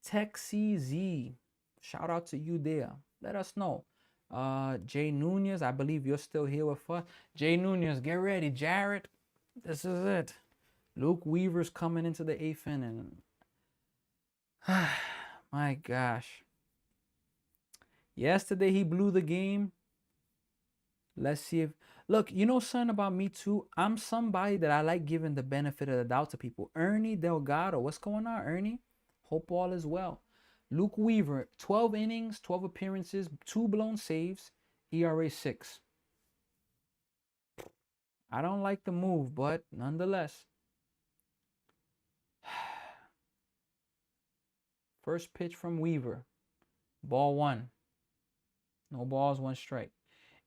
Tech CZ. Shout out to you there. Let us know. Jay Nunez, I believe you're still here with us. Jay Nunez, get ready. Jarrett, this is it. Luke Weaver's coming into the 8th inning. My gosh. Yesterday he blew the game. Let's see if look, you know something about me too. I'm somebody that I like giving the benefit of the doubt to people. Ernie Delgado, what's going on, Ernie? Hope all is well. Luke Weaver, 12 innings, 12 appearances, 2 blown saves, ERA 6. I don't like the move, but nonetheless. First pitch from Weaver. Ball 1. No balls, 1 strike.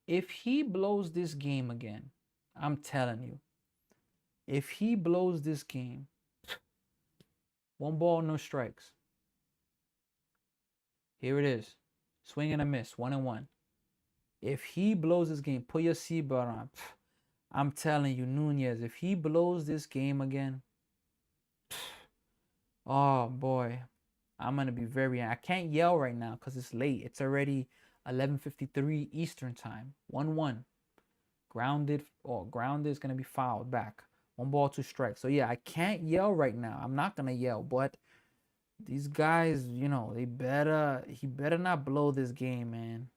If he blows this game again, I'm telling you, if he blows this game, 1 ball, no strikes. Here it is. Swing and a miss, 1-1. If he blows this game, put your seatbelt on. I'm telling you, Nunez, if he blows this game again, oh boy, I'm going to be I can't yell right now because it's late. It's already 11:53 Eastern time. 1-1. Grounded is going to be fouled back. 1 ball, 2 strikes. So yeah, I can't yell right now. I'm not going to yell, but these guys, you know, he better not blow this game, man.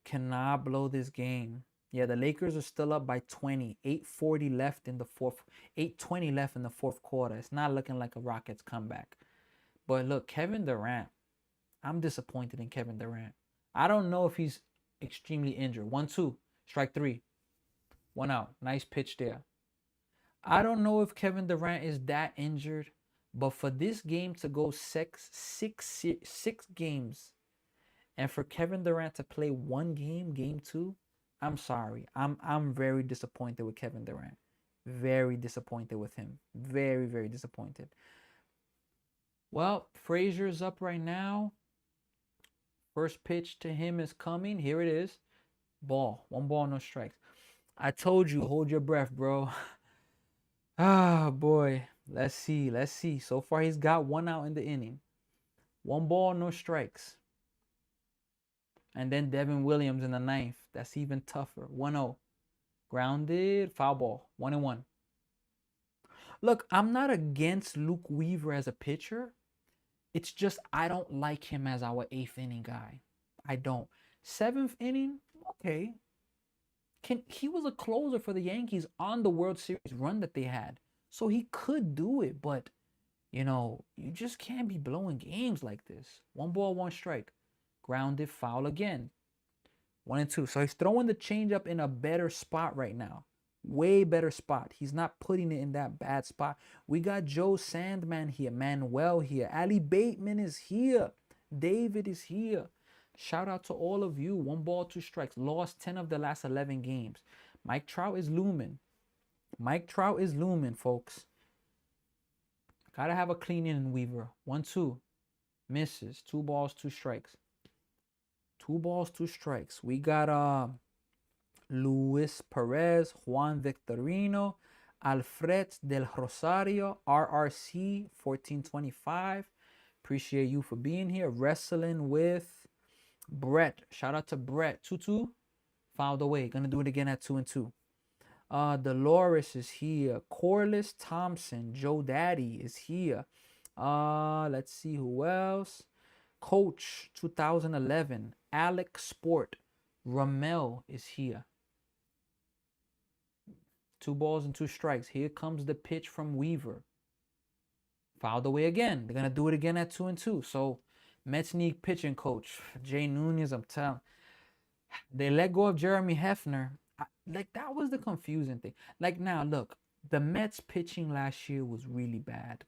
Cannot blow this game. Yeah, the Lakers are still up by 20. 8:40 left in the 8:20 left in the 4th quarter. It's not looking like a Rockets comeback. But look, Kevin Durant, I'm disappointed in Kevin Durant. I don't know if he's extremely injured. 1-2, strike 3. 1 out. Nice pitch there. I don't know if Kevin Durant is that injured, but for this game to go six games, and for Kevin Durant to play 1 game, game 2, I'm sorry. I'm very disappointed with Kevin Durant. Very disappointed with him. Very, very disappointed. Well, Frazier's up right now. First pitch to him is coming. Here it is. Ball. 1 ball, no strikes. I told you, hold your breath, bro. Ah, boy. Let's see. Let's see. So far, he's got 1 out in the inning. 1 ball, no strikes. And then Devin Williams in the 9th. That's even tougher. 1-0. Grounded. Foul ball. 1-1. Look, I'm not against Luke Weaver as a pitcher. It's just I don't like him as our 8th inning guy. I don't. 7th inning, okay. He was a closer for the Yankees on the World Series run that they had. So he could do it, but, you know, you just can't be blowing games like this. 1 ball, 1 strike. Grounded, foul again. 1-2. So he's throwing the changeup in a better spot right now. Way better spot. He's not putting it in that bad spot. We got Joe Sandman here. Manuel here. Ali Bateman is here. David is here. Shout out to all of you. 1 ball, 2 strikes. Lost 10 of the last 11 games. Mike Trout is looming. Mike Trout is looming, folks. Gotta have a clean inning, Weaver. 1-2. Misses. 2 balls, 2 strikes. 2 balls, 2 strikes. We got Luis Perez, Juan Victorino, Alfred del Rosario, RRC 1425. Appreciate you for being here. Wrestling with Brett. Shout out to Brett. 2-2. Fouled away. Gonna do it again at 2-2. Dolores is here. Corliss Thompson. Joe Daddy is here. Let's see who else. Coach 2011. Alex Sport. Ramel is here. 2 balls and 2 strikes. Here comes the pitch from Weaver. Fouled away again. They're going to do it again at 2-2. So, Mets need pitching coach. Jay Nunez, I'm telling. They let go of Jeremy Hefner. Like, that was the confusing thing. Like, now, look. The Mets pitching last year was really bad.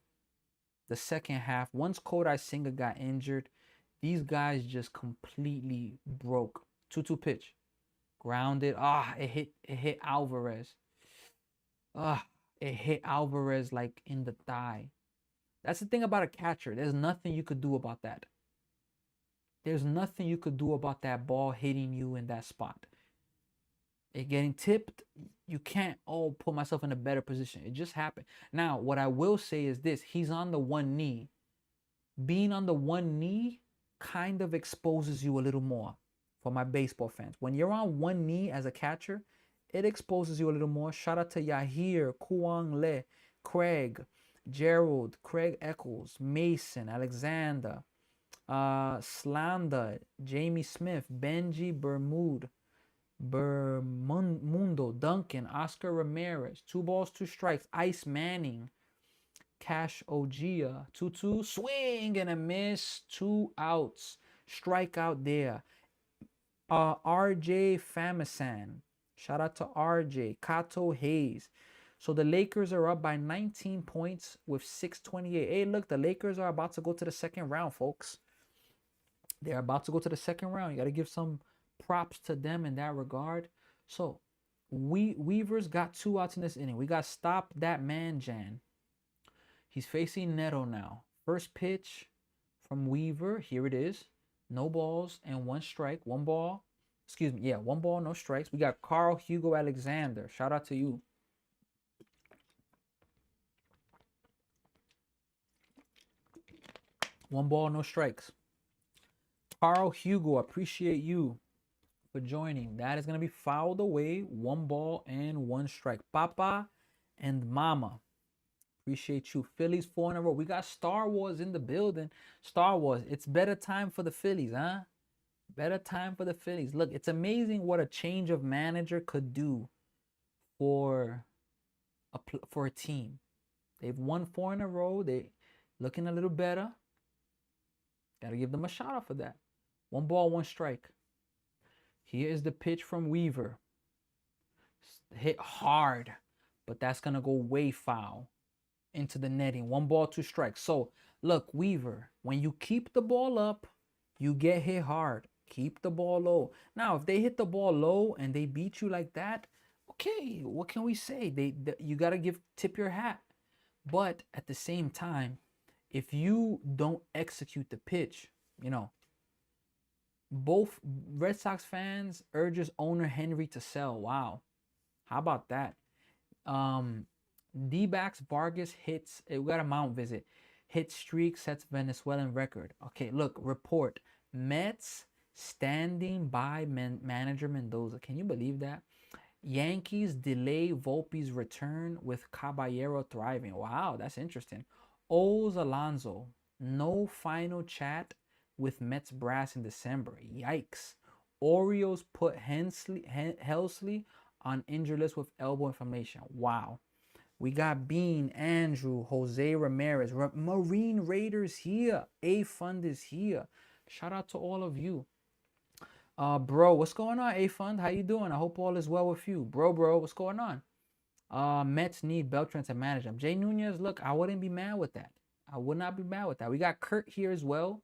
The second half, once Kodai Senga got injured, these guys just completely broke. 2-2 pitch. Grounded. It hit Alvarez. It hit Alvarez like in the thigh. That's the thing about a catcher. There's nothing you could do about that. There's nothing you could do about that ball hitting you in that spot. It getting tipped, you can't, put myself in a better position. It just happened. Now, what I will say is this. He's on the 1 knee. Being on the 1 knee kind of exposes you a little more for my baseball fans. When you're on one knee as a catcher, it exposes you a little more. Shout out to Yahir, Kuang Le, Craig, Gerald, Craig Eccles, Mason, Alexander, Slanda, Jamie Smith, Benji Bermundo, Duncan, Oscar Ramirez, 2 balls, 2 strikes, Ice Manning, Cash Ogia, 2-2, swing and a miss, 2 outs, strikeout there. RJ Famisan, shout out to RJ, Kato Hayes. So the Lakers are up by 19 points with 6:28. Hey, look, the Lakers are about to go to the second round, folks. They're about to go to the second round. You got to give some props to them in that regard. So Weaver's got 2 outs in this inning. We got stop that man, Jan. He's facing Neto now. First pitch from Weaver. Here it is. No balls and 1 strike. 1 ball. Excuse me. Yeah, 1 ball, no strikes. We got Carl Hugo Alexander. Shout out to you. One ball, no strikes. Carl Hugo, appreciate you for joining. That is going to be fouled away. 1 ball and 1 strike. Papa and Mama, appreciate you. Phillies 4 in a row. We got Star Wars in the building. Star Wars, it's better time for the Phillies, huh? Better time for the Phillies. Look, it's amazing what a change of manager could do for a team. They've won 4 in a row. They looking a little better. Got to give them a shout out for that. 1 ball, 1 strike. Here is the pitch from Weaver. Hit hard, but that's going to go way foul into the netting. 1 ball, 2 strikes. So, look, Weaver, when you keep the ball up, you get hit hard. Keep the ball low. Now, if they hit the ball low and they beat you like that, okay, what can we say? You got to tip your hat. But at the same time, if you don't execute the pitch, you know, both Red Sox fans urges owner Henry to sell. Wow. How about that? D-backs Vargas hits. We got a mount visit. Hit streak sets Venezuelan record. Okay, look, report. Mets standing by manager Mendoza. Can you believe that? Yankees delay Volpe's return with Caballero thriving. Wow, that's interesting. O's Alonso, no final chat with Mets brass in December. Yikes. Orioles put Helsley on injured list with elbow inflammation. Wow. We got Bean, Andrew, Jose Ramirez, Marine Raiders here. A-Fund is here. Shout out to all of you. Bro, what's going on, A-Fund? How you doing? I hope all is well with you. Bro, what's going on? Mets need Beltran to manage them. Jay Nunez, look, I wouldn't be mad with that. I would not be mad with that. We got Kurt here as well.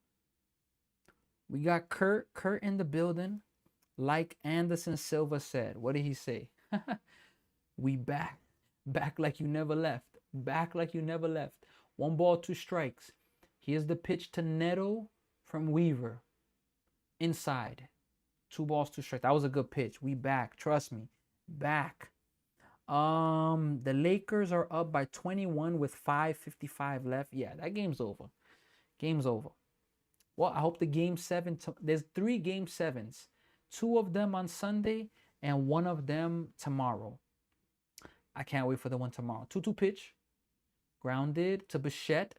We got Kurt in the building. Like Anderson Silva said. What did he say? We back. Back like you never left. Back like you never left. 1 ball, 2 strikes. Here's the pitch to Neto from Weaver. Inside. 2 balls, 2 strikes. That was a good pitch. We back. Trust me. Back. The Lakers are up by 21 with 5:55 left. Yeah, that game's over. Game's over. Well, I hope the game 7. There's 3 game 7s. 2 of them on Sunday and 1 of them tomorrow. I can't wait for the one tomorrow. 2-2 pitch. Grounded to Bichette.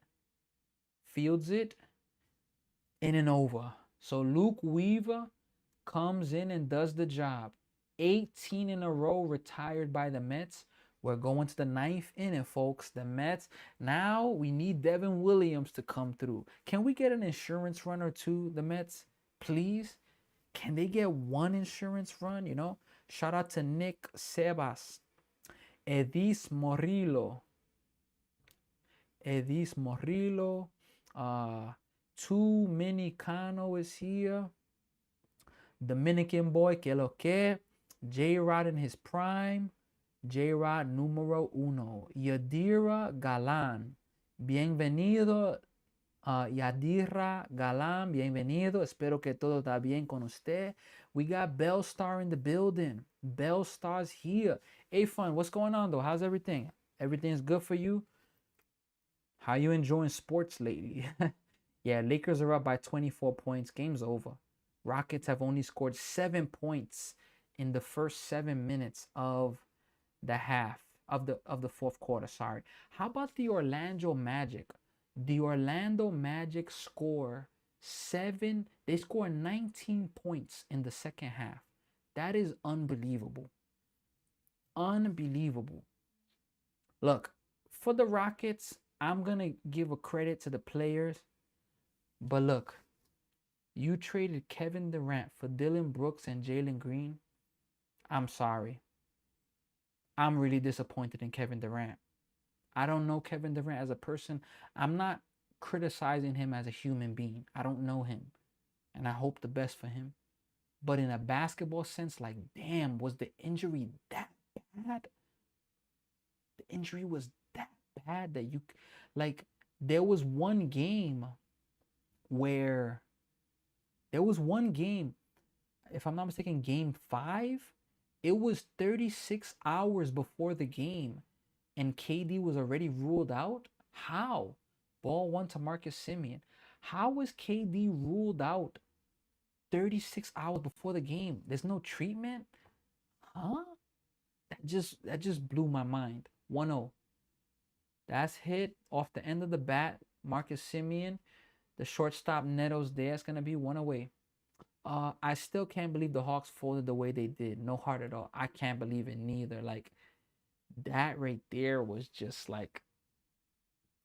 Fields it. In and over. So Luke Weaver comes in and does the job. 18 in a row retired by the Mets. We're going to the 9th inning, folks. The Mets. Now we need Devin Williams to come through. Can we get an insurance run or 2, the Mets? Please? Can they get 1 insurance run, you know? Shout out to Nick Sebas. Edis Morillo. 2 Minicano is here. Dominican boy, que lo que. J-Rod in his prime. J-Rod numero 1. Yadira Galan. Bienvenido. Yadira Galan. Bienvenido. Espero que todo está bien con usted. We got Bellstar in the building. Bellstar's here. Hey, fun. What's going on, though? How's everything? Everything's good for you? How you enjoying sports lately? Yeah, Lakers are up by 24 points. Game's over. Rockets have only scored 7 points in the first 7 minutes of the half of the fourth quarter. Sorry. How about the Orlando Magic? The Orlando Magic score seven. They score 19 points in the second half. That is unbelievable. Unbelievable. Look, for the Rockets, I'm gonna give a credit to the players, but look, you traded Kevin Durant for Dylan Brooks and Jalen Green. I'm sorry. I'm really disappointed in Kevin Durant. I don't know Kevin Durant as a person. I'm not criticizing him as a human being. I don't know him. And I hope the best for him. But in a basketball sense, like, damn, was the injury that bad? The injury was that bad that you, like, there was one game where, there was one game, if I'm not mistaken, game 5, it was 36 hours before the game and KD was already ruled out? How? Ball one to Marcus Simeon. How was KD ruled out 36 hours before the game? There's no treatment? Huh? That just blew my mind. 1-0. That's hit off the end of the bat. Marcus Simeon. The shortstop Neto's there. It's gonna be one away. I still can't believe the Hawks folded the way they did. No heart at all. I can't believe it neither. Like, that right there was just like,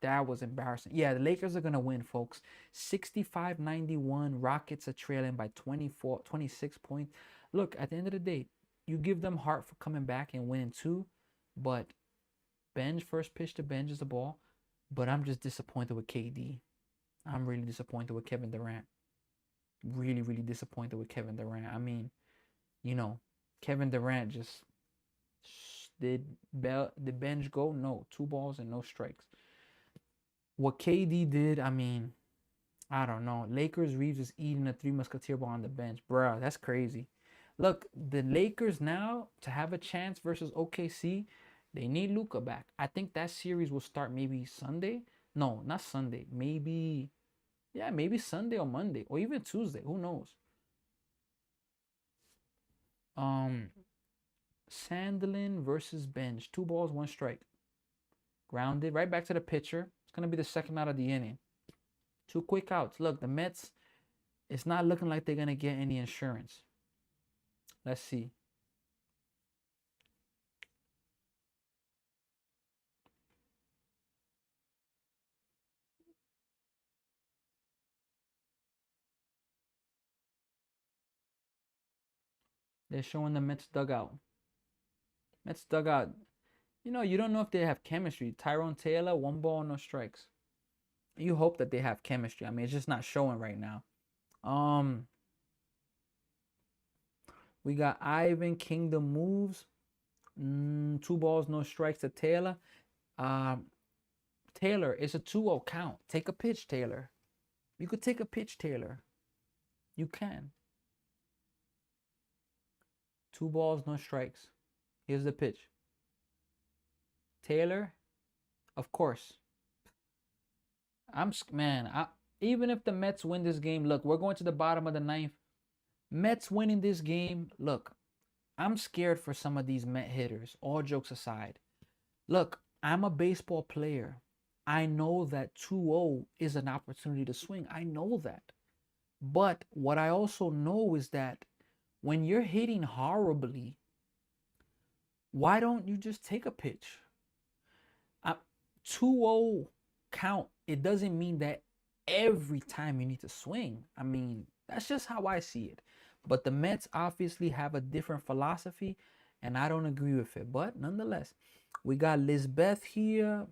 that was embarrassing. Yeah, the Lakers are going to win, folks. 65-91. Rockets are trailing by 26 points. Look, at the end of the day, you give them heart for coming back and winning too, but Benj, first pitch to Benj is the ball. But I'm just disappointed with KD. I'm really disappointed with Kevin Durant. Really, really disappointed with Kevin Durant. I mean, Kevin Durant just did Benj go? No, 2 balls and no strikes. What KD did, I mean, I don't know. Lakers Reeves is eating a 3 Musketeer ball on the bench. Bruh, that's crazy. Look, the Lakers now, to have a chance versus OKC, they need Luka back. I think that series will start maybe Sunday. No, not Sunday. Maybe Sunday or Monday. Or even Tuesday. Who knows? Sandlin versus Bench. 2 balls, 1 strike. Grounded. Right back to the pitcher. It's going to be the second out of the inning. 2 quick outs. Look, the Mets, it's not looking like they're going to get any insurance. Let's see. They're showing the Mets dugout. Mets dugout. You don't know if they have chemistry. Tyrone Taylor, 1 ball, no strikes. You hope that they have chemistry. I mean, it's just not showing right now. We got Ivan Kingdom moves. 2 balls, no strikes to Taylor. Taylor, it's a 2-0 count. Take a pitch, Taylor. You could take a pitch, Taylor. You can. 2 balls, no strikes. Here's the pitch. Taylor, of course. Even if the Mets win this game, look, we're going to the bottom of the 9th. Mets winning this game, look, I'm scared for some of these Met hitters, all jokes aside. Look, I'm a baseball player. I know that 2-0 is an opportunity to swing. I know that. But what I also know is that when you're hitting horribly, why don't you just take a pitch? 2-0 count, it doesn't mean that every time you need to swing. I mean, that's just how I see it. But the Mets obviously have a different philosophy, and I don't agree with it. But nonetheless, we got Lizbeth here.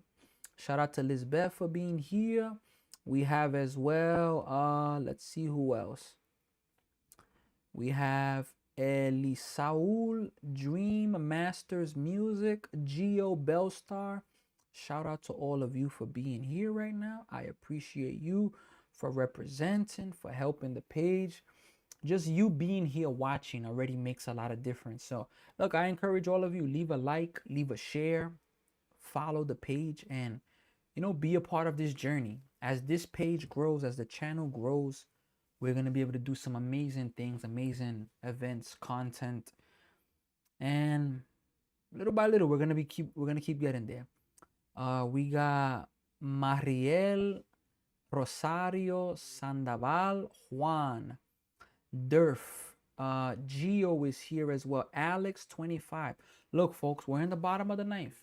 Shout out to Lizbeth for being here. We have as well, let's see who else. We have Elisaul, Dream Masters Music, Geo Bellstar. Shout out to all of you for being here right now. I appreciate you for representing, for helping the page. Just you being here watching already makes a lot of difference. So, look, I encourage all of you, leave a like, leave a share, follow the page, and, be a part of this journey. As this page grows, as the channel grows, We're gonna be able to do some amazing things, amazing events, content, and little by little, we're gonna keep getting there. We got Mariel, Rosario, Sandoval, Juan, Durf, Gio is here as well. Alex, 25. Look, folks, we're in the bottom of the ninth.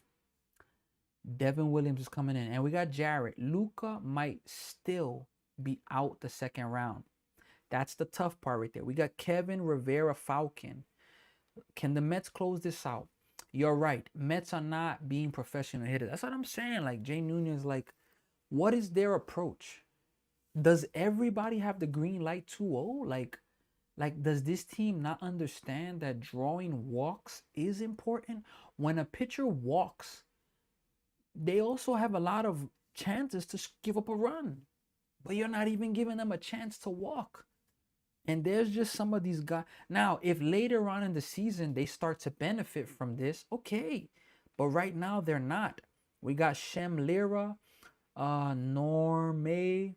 Devin Williams is coming in, and we got Jarrett. Luca might still be out the second round. That's the tough part right there. We got Kevin Rivera Falcon. Can the Mets close this out? You're right. Mets are not being professional hitters. That's what I'm saying. Like Jay Nunez, like, what is their approach? Does everybody have the green light 2-0? Like, does this team not understand that drawing walks is important? When a pitcher walks, they also have a lot of chances to give up a run, but you're not even giving them a chance to walk. And there's just some of these guys. Now, if later on in the season they start to benefit from this, okay. But right now they're not. We got Shem Lira, Norme,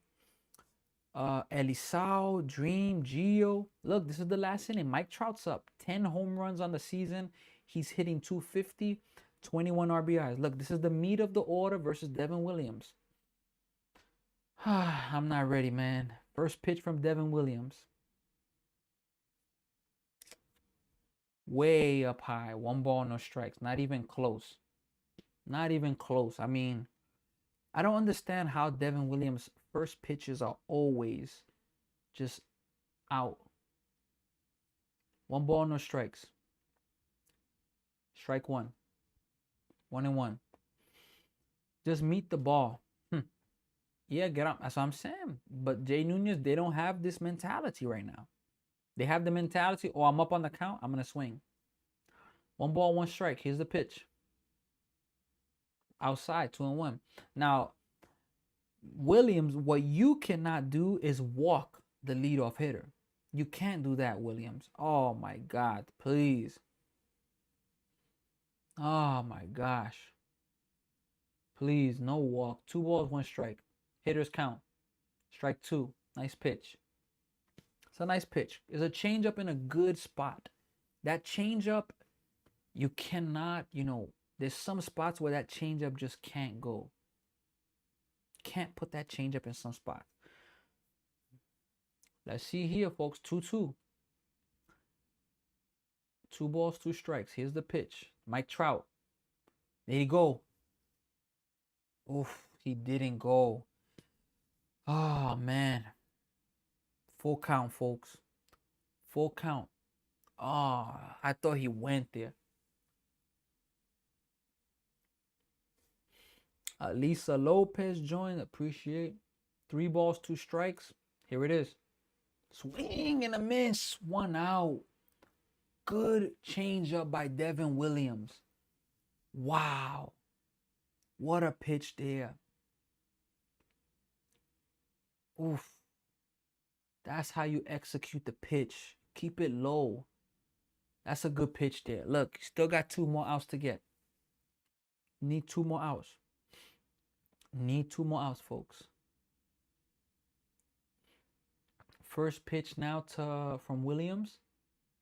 Elisao, Dream, Gio. Look, this is the last inning. Mike Trout's up. 10 home runs on the season. He's hitting 250, 21 RBIs. Look, this is the meat of the order versus Devin Williams. I'm not ready, man. First pitch from Devin Williams. Way up high. 1 ball, no strikes. Not even close. Not even close. I mean, I don't understand how Devin Williams' first pitches are always just out. 1 ball, no strikes. Strike 1. 1-1. Just meet the ball. Yeah, get up. That's what I'm saying. But Jay Nunez, they don't have this mentality right now. They have the mentality, oh, I'm up on the count, I'm going to swing. 1 ball, 1 strike. Here's the pitch. Outside, 2-1. Now, Williams, what you cannot do is walk the leadoff hitter. You can't do that, Williams. Oh, my God. Please. Oh, my gosh. Please, no walk. 2 balls, 1 strike. Hitters count. Strike 2. Nice pitch. It's a nice pitch. It's a changeup in a good spot. That changeup, you cannot, there's some spots where that changeup just can't go. Can't put that changeup in some spots. Let's see here, folks. 2-2. 2 balls, 2 strikes. Here's the pitch. Mike Trout. There you go. Oof, he didn't go. Oh, man. Full count, folks. Full count. Oh, I thought he went there. Lisa Lopez joined. Appreciate. 3 balls, 2 strikes. Here it is. Swing and a miss. 1 out. Good changeup by Devin Williams. Wow. What a pitch there. Oof. That's how you execute the pitch. Keep it low. That's a good pitch there. Look, still got 2 more outs to get. Need 2 more outs. Need 2 more outs, folks. First pitch now from Williams.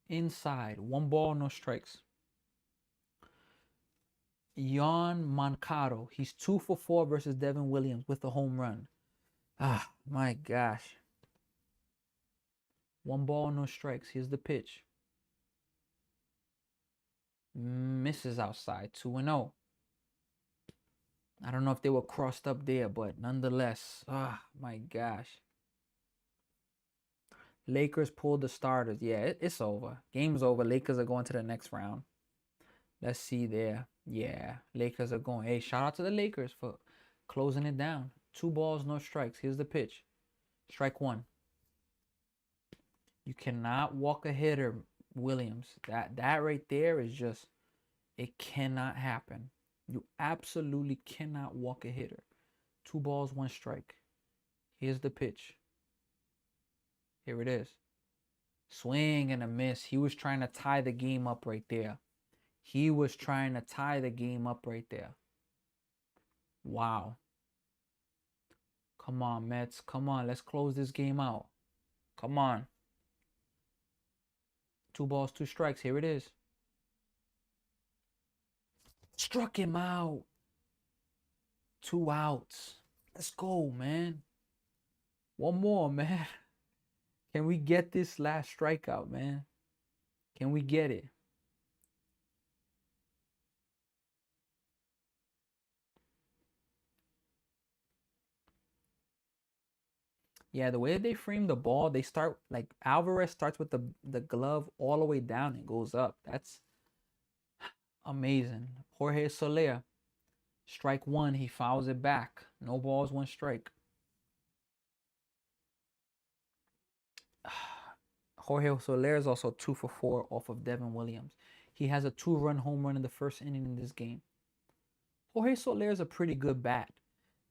Inside. 1 ball, no strikes. Yon Moncado. He's 2 for 4 versus Devin Williams with a home run. Ah, my gosh. 1 ball, no strikes. Here's the pitch. Misses outside. 2-0. I don't know if they were crossed up there, but nonetheless. Ah, my gosh. Lakers pulled the starters. Yeah, it's over. Game's over. Lakers are going to the next round. Let's see there. Yeah, Lakers are going. Hey, shout out to the Lakers for closing it down. 2 balls, no strikes. Here's the pitch. Strike 1. You cannot walk a hitter, Williams. That right there is just, it cannot happen. You absolutely cannot walk a hitter. 2 balls, 1 strike. Here's the pitch. Here it is. Swing and a miss. He was trying to tie the game up right there. He was trying to tie the game up right there. Wow. Come on, Mets. Come on. Let's close this game out. Come on. 2 balls, 2 strikes. Here it is. Struck him out. 2 outs. Let's go, man. One more, man. Can we get this last strikeout, man? Can we get it? Yeah, the way they frame the ball, they start like Alvarez starts with the glove all the way down and goes up. That's amazing. Jorge Soler, strike 1, he fouls it back. No balls, 1 strike. Jorge Soler is also 2 for 4 off of Devin Williams. He has a 2-run home run in the first inning in this game. Jorge Soler is a pretty good bat.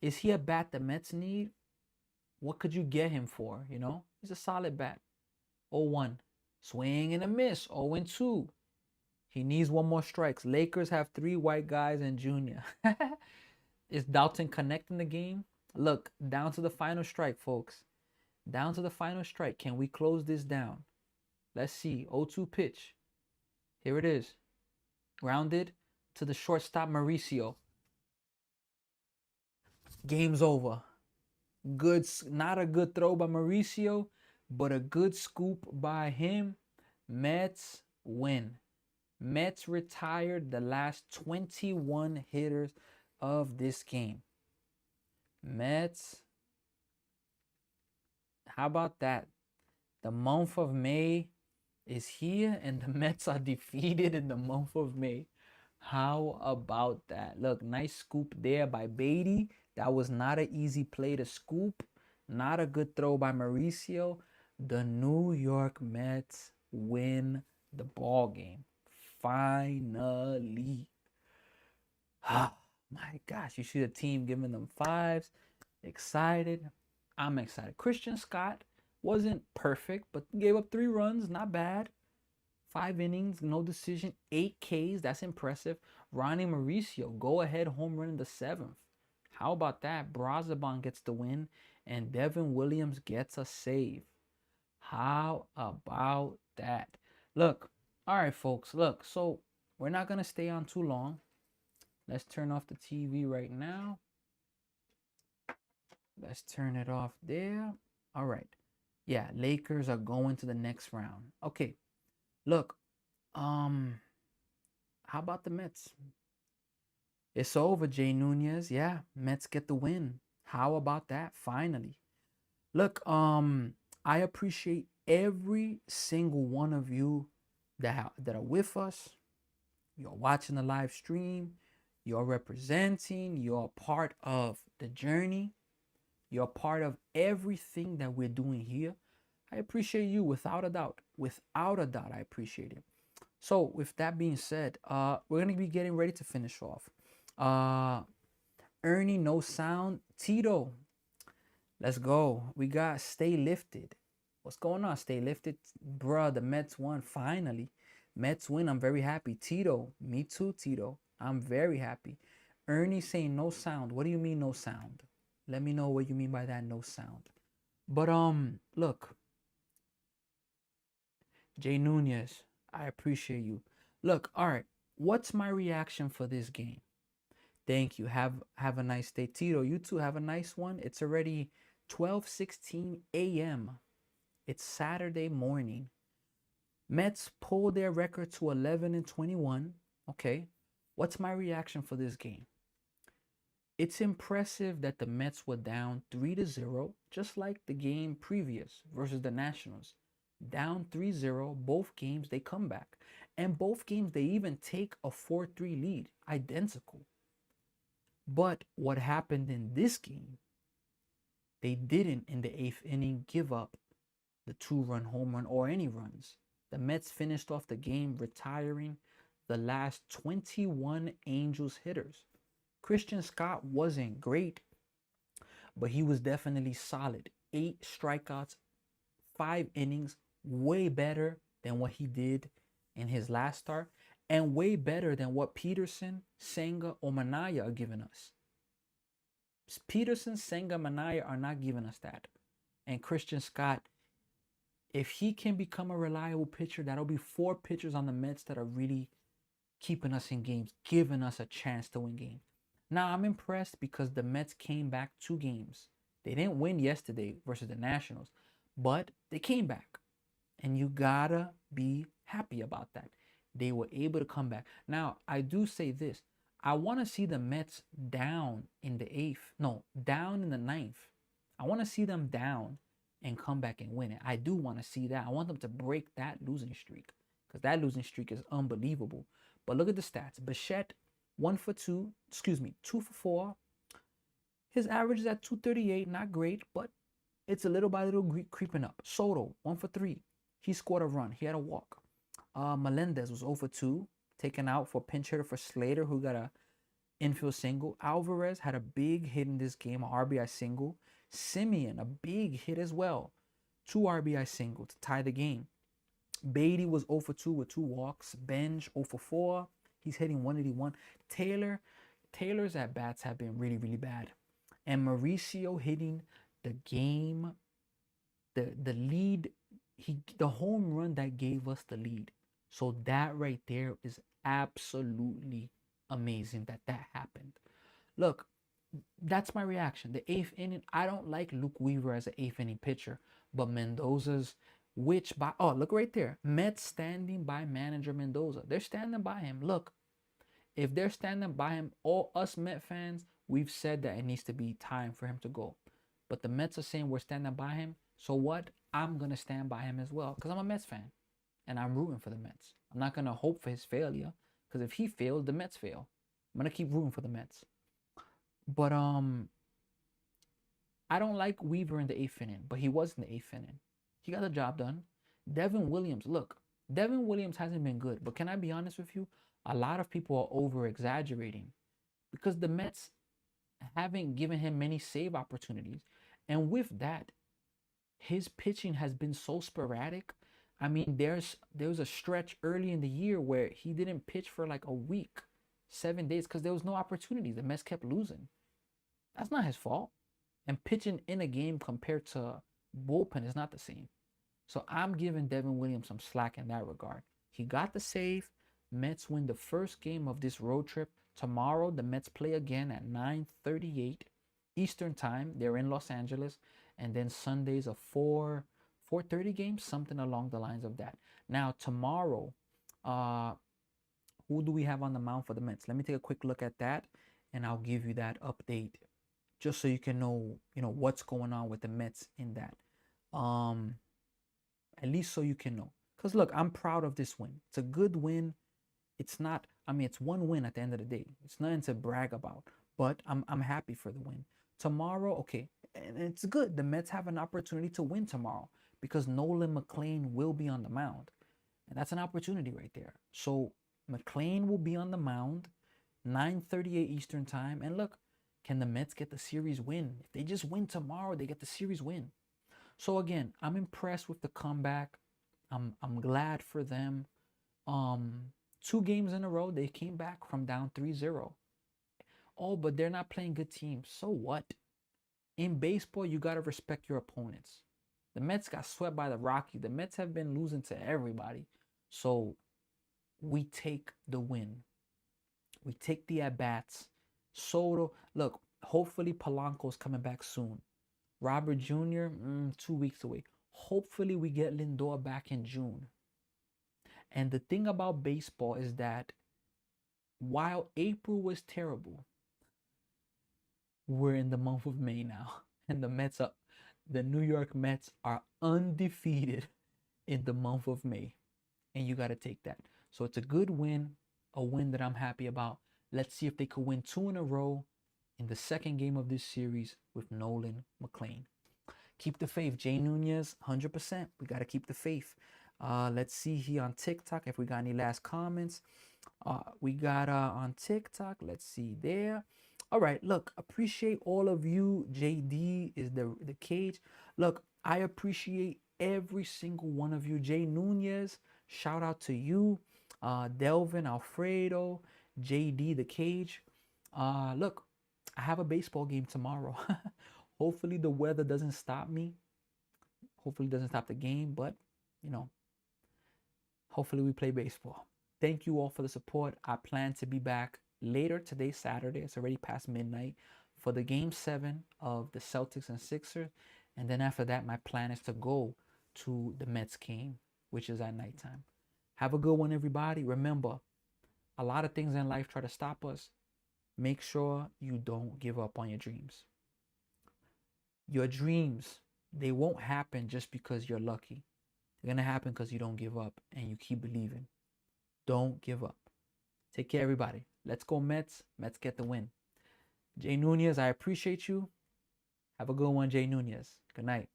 Is he a bat the Mets need? What could you get him for? You know, he's a solid bat. 0-1. Swing and a miss. 0-2. He needs 1 more strikes. Lakers have 3 white guys and Junior. Is Dalton connecting the game? Look, down to the final strike, folks. Down to the final strike. Can we close this down? Let's see. 0-2 pitch. Here it is. Grounded to the shortstop, Mauricio. Game's over. Good, not a good throw by Mauricio, but a good scoop by him. Mets win. Mets retired the last 21 hitters of this game. Mets. How about that? The month of May is here and the Mets are defeated in the month of May. How about that? Look, nice scoop there by Beatty. That was not an easy play to scoop. Not a good throw by Mauricio. The New York Mets win the ball game. Finally. Oh my gosh. You see the team giving them 5s. Excited. I'm excited. Christian Scott wasn't perfect, but gave up 3 runs. Not bad. 5 innings, no decision, 8 Ks. That's impressive. Ronnie Mauricio, go ahead home run in the 7th. How about that? Brazaban gets the win, and Devin Williams gets a save. How about that? Look, all right, folks. Look, so we're not going to stay on too long. Let's turn off the TV right now. Let's turn it off there. All right. Yeah, Lakers are going to the next round. Okay. Look, how about the Mets? It's over, Jay Nunez. Yeah, Mets get the win. How about that? Finally. Look, I appreciate every single one of you that are with us. You're watching the live stream. You're representing. You're part of the journey. You're part of everything that we're doing here. I appreciate you without a doubt. Without a doubt, I appreciate it. So with that being said, we're going to be getting ready to finish off. Ernie, no sound. Tito, let's go. We got Stay Lifted. What's going on, Stay Lifted? Bruh, the Mets won finally. Mets win. I'm very happy. Tito, me too, Tito. I'm very happy. Ernie saying no sound. What do you mean no sound? Let me know what you mean by that no sound. But look, Jay Nunez, I appreciate you. Look, all right, what's my reaction for this game? Thank you. Have a nice day. Tito, you too have a nice one. It's already 12:16 a.m. It's Saturday morning. Mets pulled their record to 11-21. Okay, what's my reaction for this game? It's impressive that the Mets were down 3-0, just like the game previous versus the Nationals. Down 3-0, both games they come back. And both games they even take a 4-3 lead, identical. But what happened in this game, they didn't in the 8th inning give up the 2-run home run or any runs. The Mets finished off the game retiring the last 21 Angels hitters. Christian Scott wasn't great, but he was definitely solid. 8 strikeouts, 5 innings, way better than what he did in his last start, and way better than what Peterson, Senga, or Manaya are giving us. Peterson, Senga, Manaya are not giving us that. And Christian Scott, If he can become a reliable pitcher, that'll be 4 pitchers on the Mets that are really keeping us in games, giving us a chance to win games. Now, I'm impressed because the Mets came back 2 games. They didn't win yesterday versus the Nationals, but they came back. And you gotta be happy about that. They were able to come back. Now, I do say this. I want to see the Mets down in the eighth. No, down in the ninth. I want to see them down and come back and win it. I do want to see that. I want them to break that losing streak because that losing streak is unbelievable. But look at the stats. Bichette, 1 for 2. Excuse me, 2 for 4. His average is at 238. Not great, but it's a little by little creeping up. Soto, 1 for 3. He scored a run. He had a walk. Melendez was 0 for 2, taken out for pinch hitter for Slater, who got a infield single. Alvarez had a big hit in this game, an RBI single. Simeon, a big hit as well. 2 RBI single to tie the game. Beatty was 0 for 2 with 2 walks. Benj 0 for 4. He's hitting 181. Taylor's at bats have been really, really bad. And Mauricio hitting the game, the lead, the home run that gave us the lead. So that right there is absolutely amazing that happened. Look, that's my reaction. The 8th inning, I don't like Luke Weaver as an 8th inning pitcher, but Mendoza's look right there. Mets standing by manager Mendoza. They're standing by him. Look, if they're standing by him, all us Met fans, we've said that it needs to be time for him to go. But the Mets are saying we're standing by him. So what? I'm going to stand by him as well because I'm a Mets fan and I'm rooting for the Mets. I'm not going to hope for his failure because if he fails, the Mets fail. I'm going to keep rooting for the Mets. But I don't like Weaver in the 8th inning, but he was in the 8th inning. He got the job done. Devin Williams, look, Devin Williams hasn't been good, but can I be honest with you? A lot of people are over-exaggerating because the Mets haven't given him many save opportunities. And with that, his pitching has been so sporadic. I mean, there was a stretch early in the year where he didn't pitch for like a week, 7 days, because there was no opportunity. The Mets kept losing. That's not his fault. And pitching in a game compared to bullpen is not the same. So I'm giving Devin Williams some slack in that regard. He got the save. Mets win the first game of this road trip. Tomorrow, the Mets play again at 9:38 Eastern Time. They're in Los Angeles. And then Sunday's a 4:30 game, something along the lines of that. Now, tomorrow, who do we have on the mound for the Mets? Let me take a quick look at that, and I'll give you that update just so you can know, what's going on with the Mets in that. At least so you can know. Because, look, I'm proud of this win. It's a good win. It's not, it's one win at the end of the day. It's nothing to brag about, but I'm happy for the win. Tomorrow, okay, and it's good. The Mets have an opportunity to win tomorrow because Nolan McLean will be on the mound. And that's an opportunity right there. So McLean will be on the mound, 9:38 Eastern Time. And look, can the Mets get the series win? If they just win tomorrow, they get the series win. So again, I'm impressed with the comeback. I'm glad for them. 2 games in a row, they came back from down 3-0. Oh, but they're not playing good teams. So what? In baseball, you got to respect your opponents. The Mets got swept by the Rockies. The Mets have been losing to everybody. So we take the win. We take the at-bats. Soto, look, hopefully Polanco's coming back soon. Robert Jr., 2 weeks away. Hopefully we get Lindor back in June. And the thing about baseball is that while April was terrible, we're in the month of May now. And the New York Mets are undefeated in the month of May. And you got to take that. So it's a good win, a win that I'm happy about. Let's see if they could win 2 in a row in the second game of this series with Nolan McLean. Keep the faith. Jay Nunez, 100%. We got to keep the faith. Let's see here on TikTok if we got any last comments. We got on TikTok. Let's see there. All right, look, appreciate all of you. JD is the cage. Look, I appreciate every single one of you. Jay Nunez, shout out to you. Delvin, Alfredo, JD, the cage. Look, I have a baseball game tomorrow. Hopefully the weather doesn't stop me. Hopefully it doesn't stop the game, but you know, hopefully we play baseball. Thank you all for the support. I plan to be back later today, Saturday. It's already past midnight for the game 7 of the Celtics and Sixers. And then after that, my plan is to go to the Mets game, which is at nighttime. Have a good one, everybody. Remember, a lot of things in life try to stop us. Make sure you don't give up on your dreams. Your dreams, they won't happen just because you're lucky. They're going to happen because you don't give up and you keep believing. Don't give up. Take care, everybody. Let's go, Mets. Mets get the win. Jay Nunez, I appreciate you. Have a good one, Jay Nunez. Good night.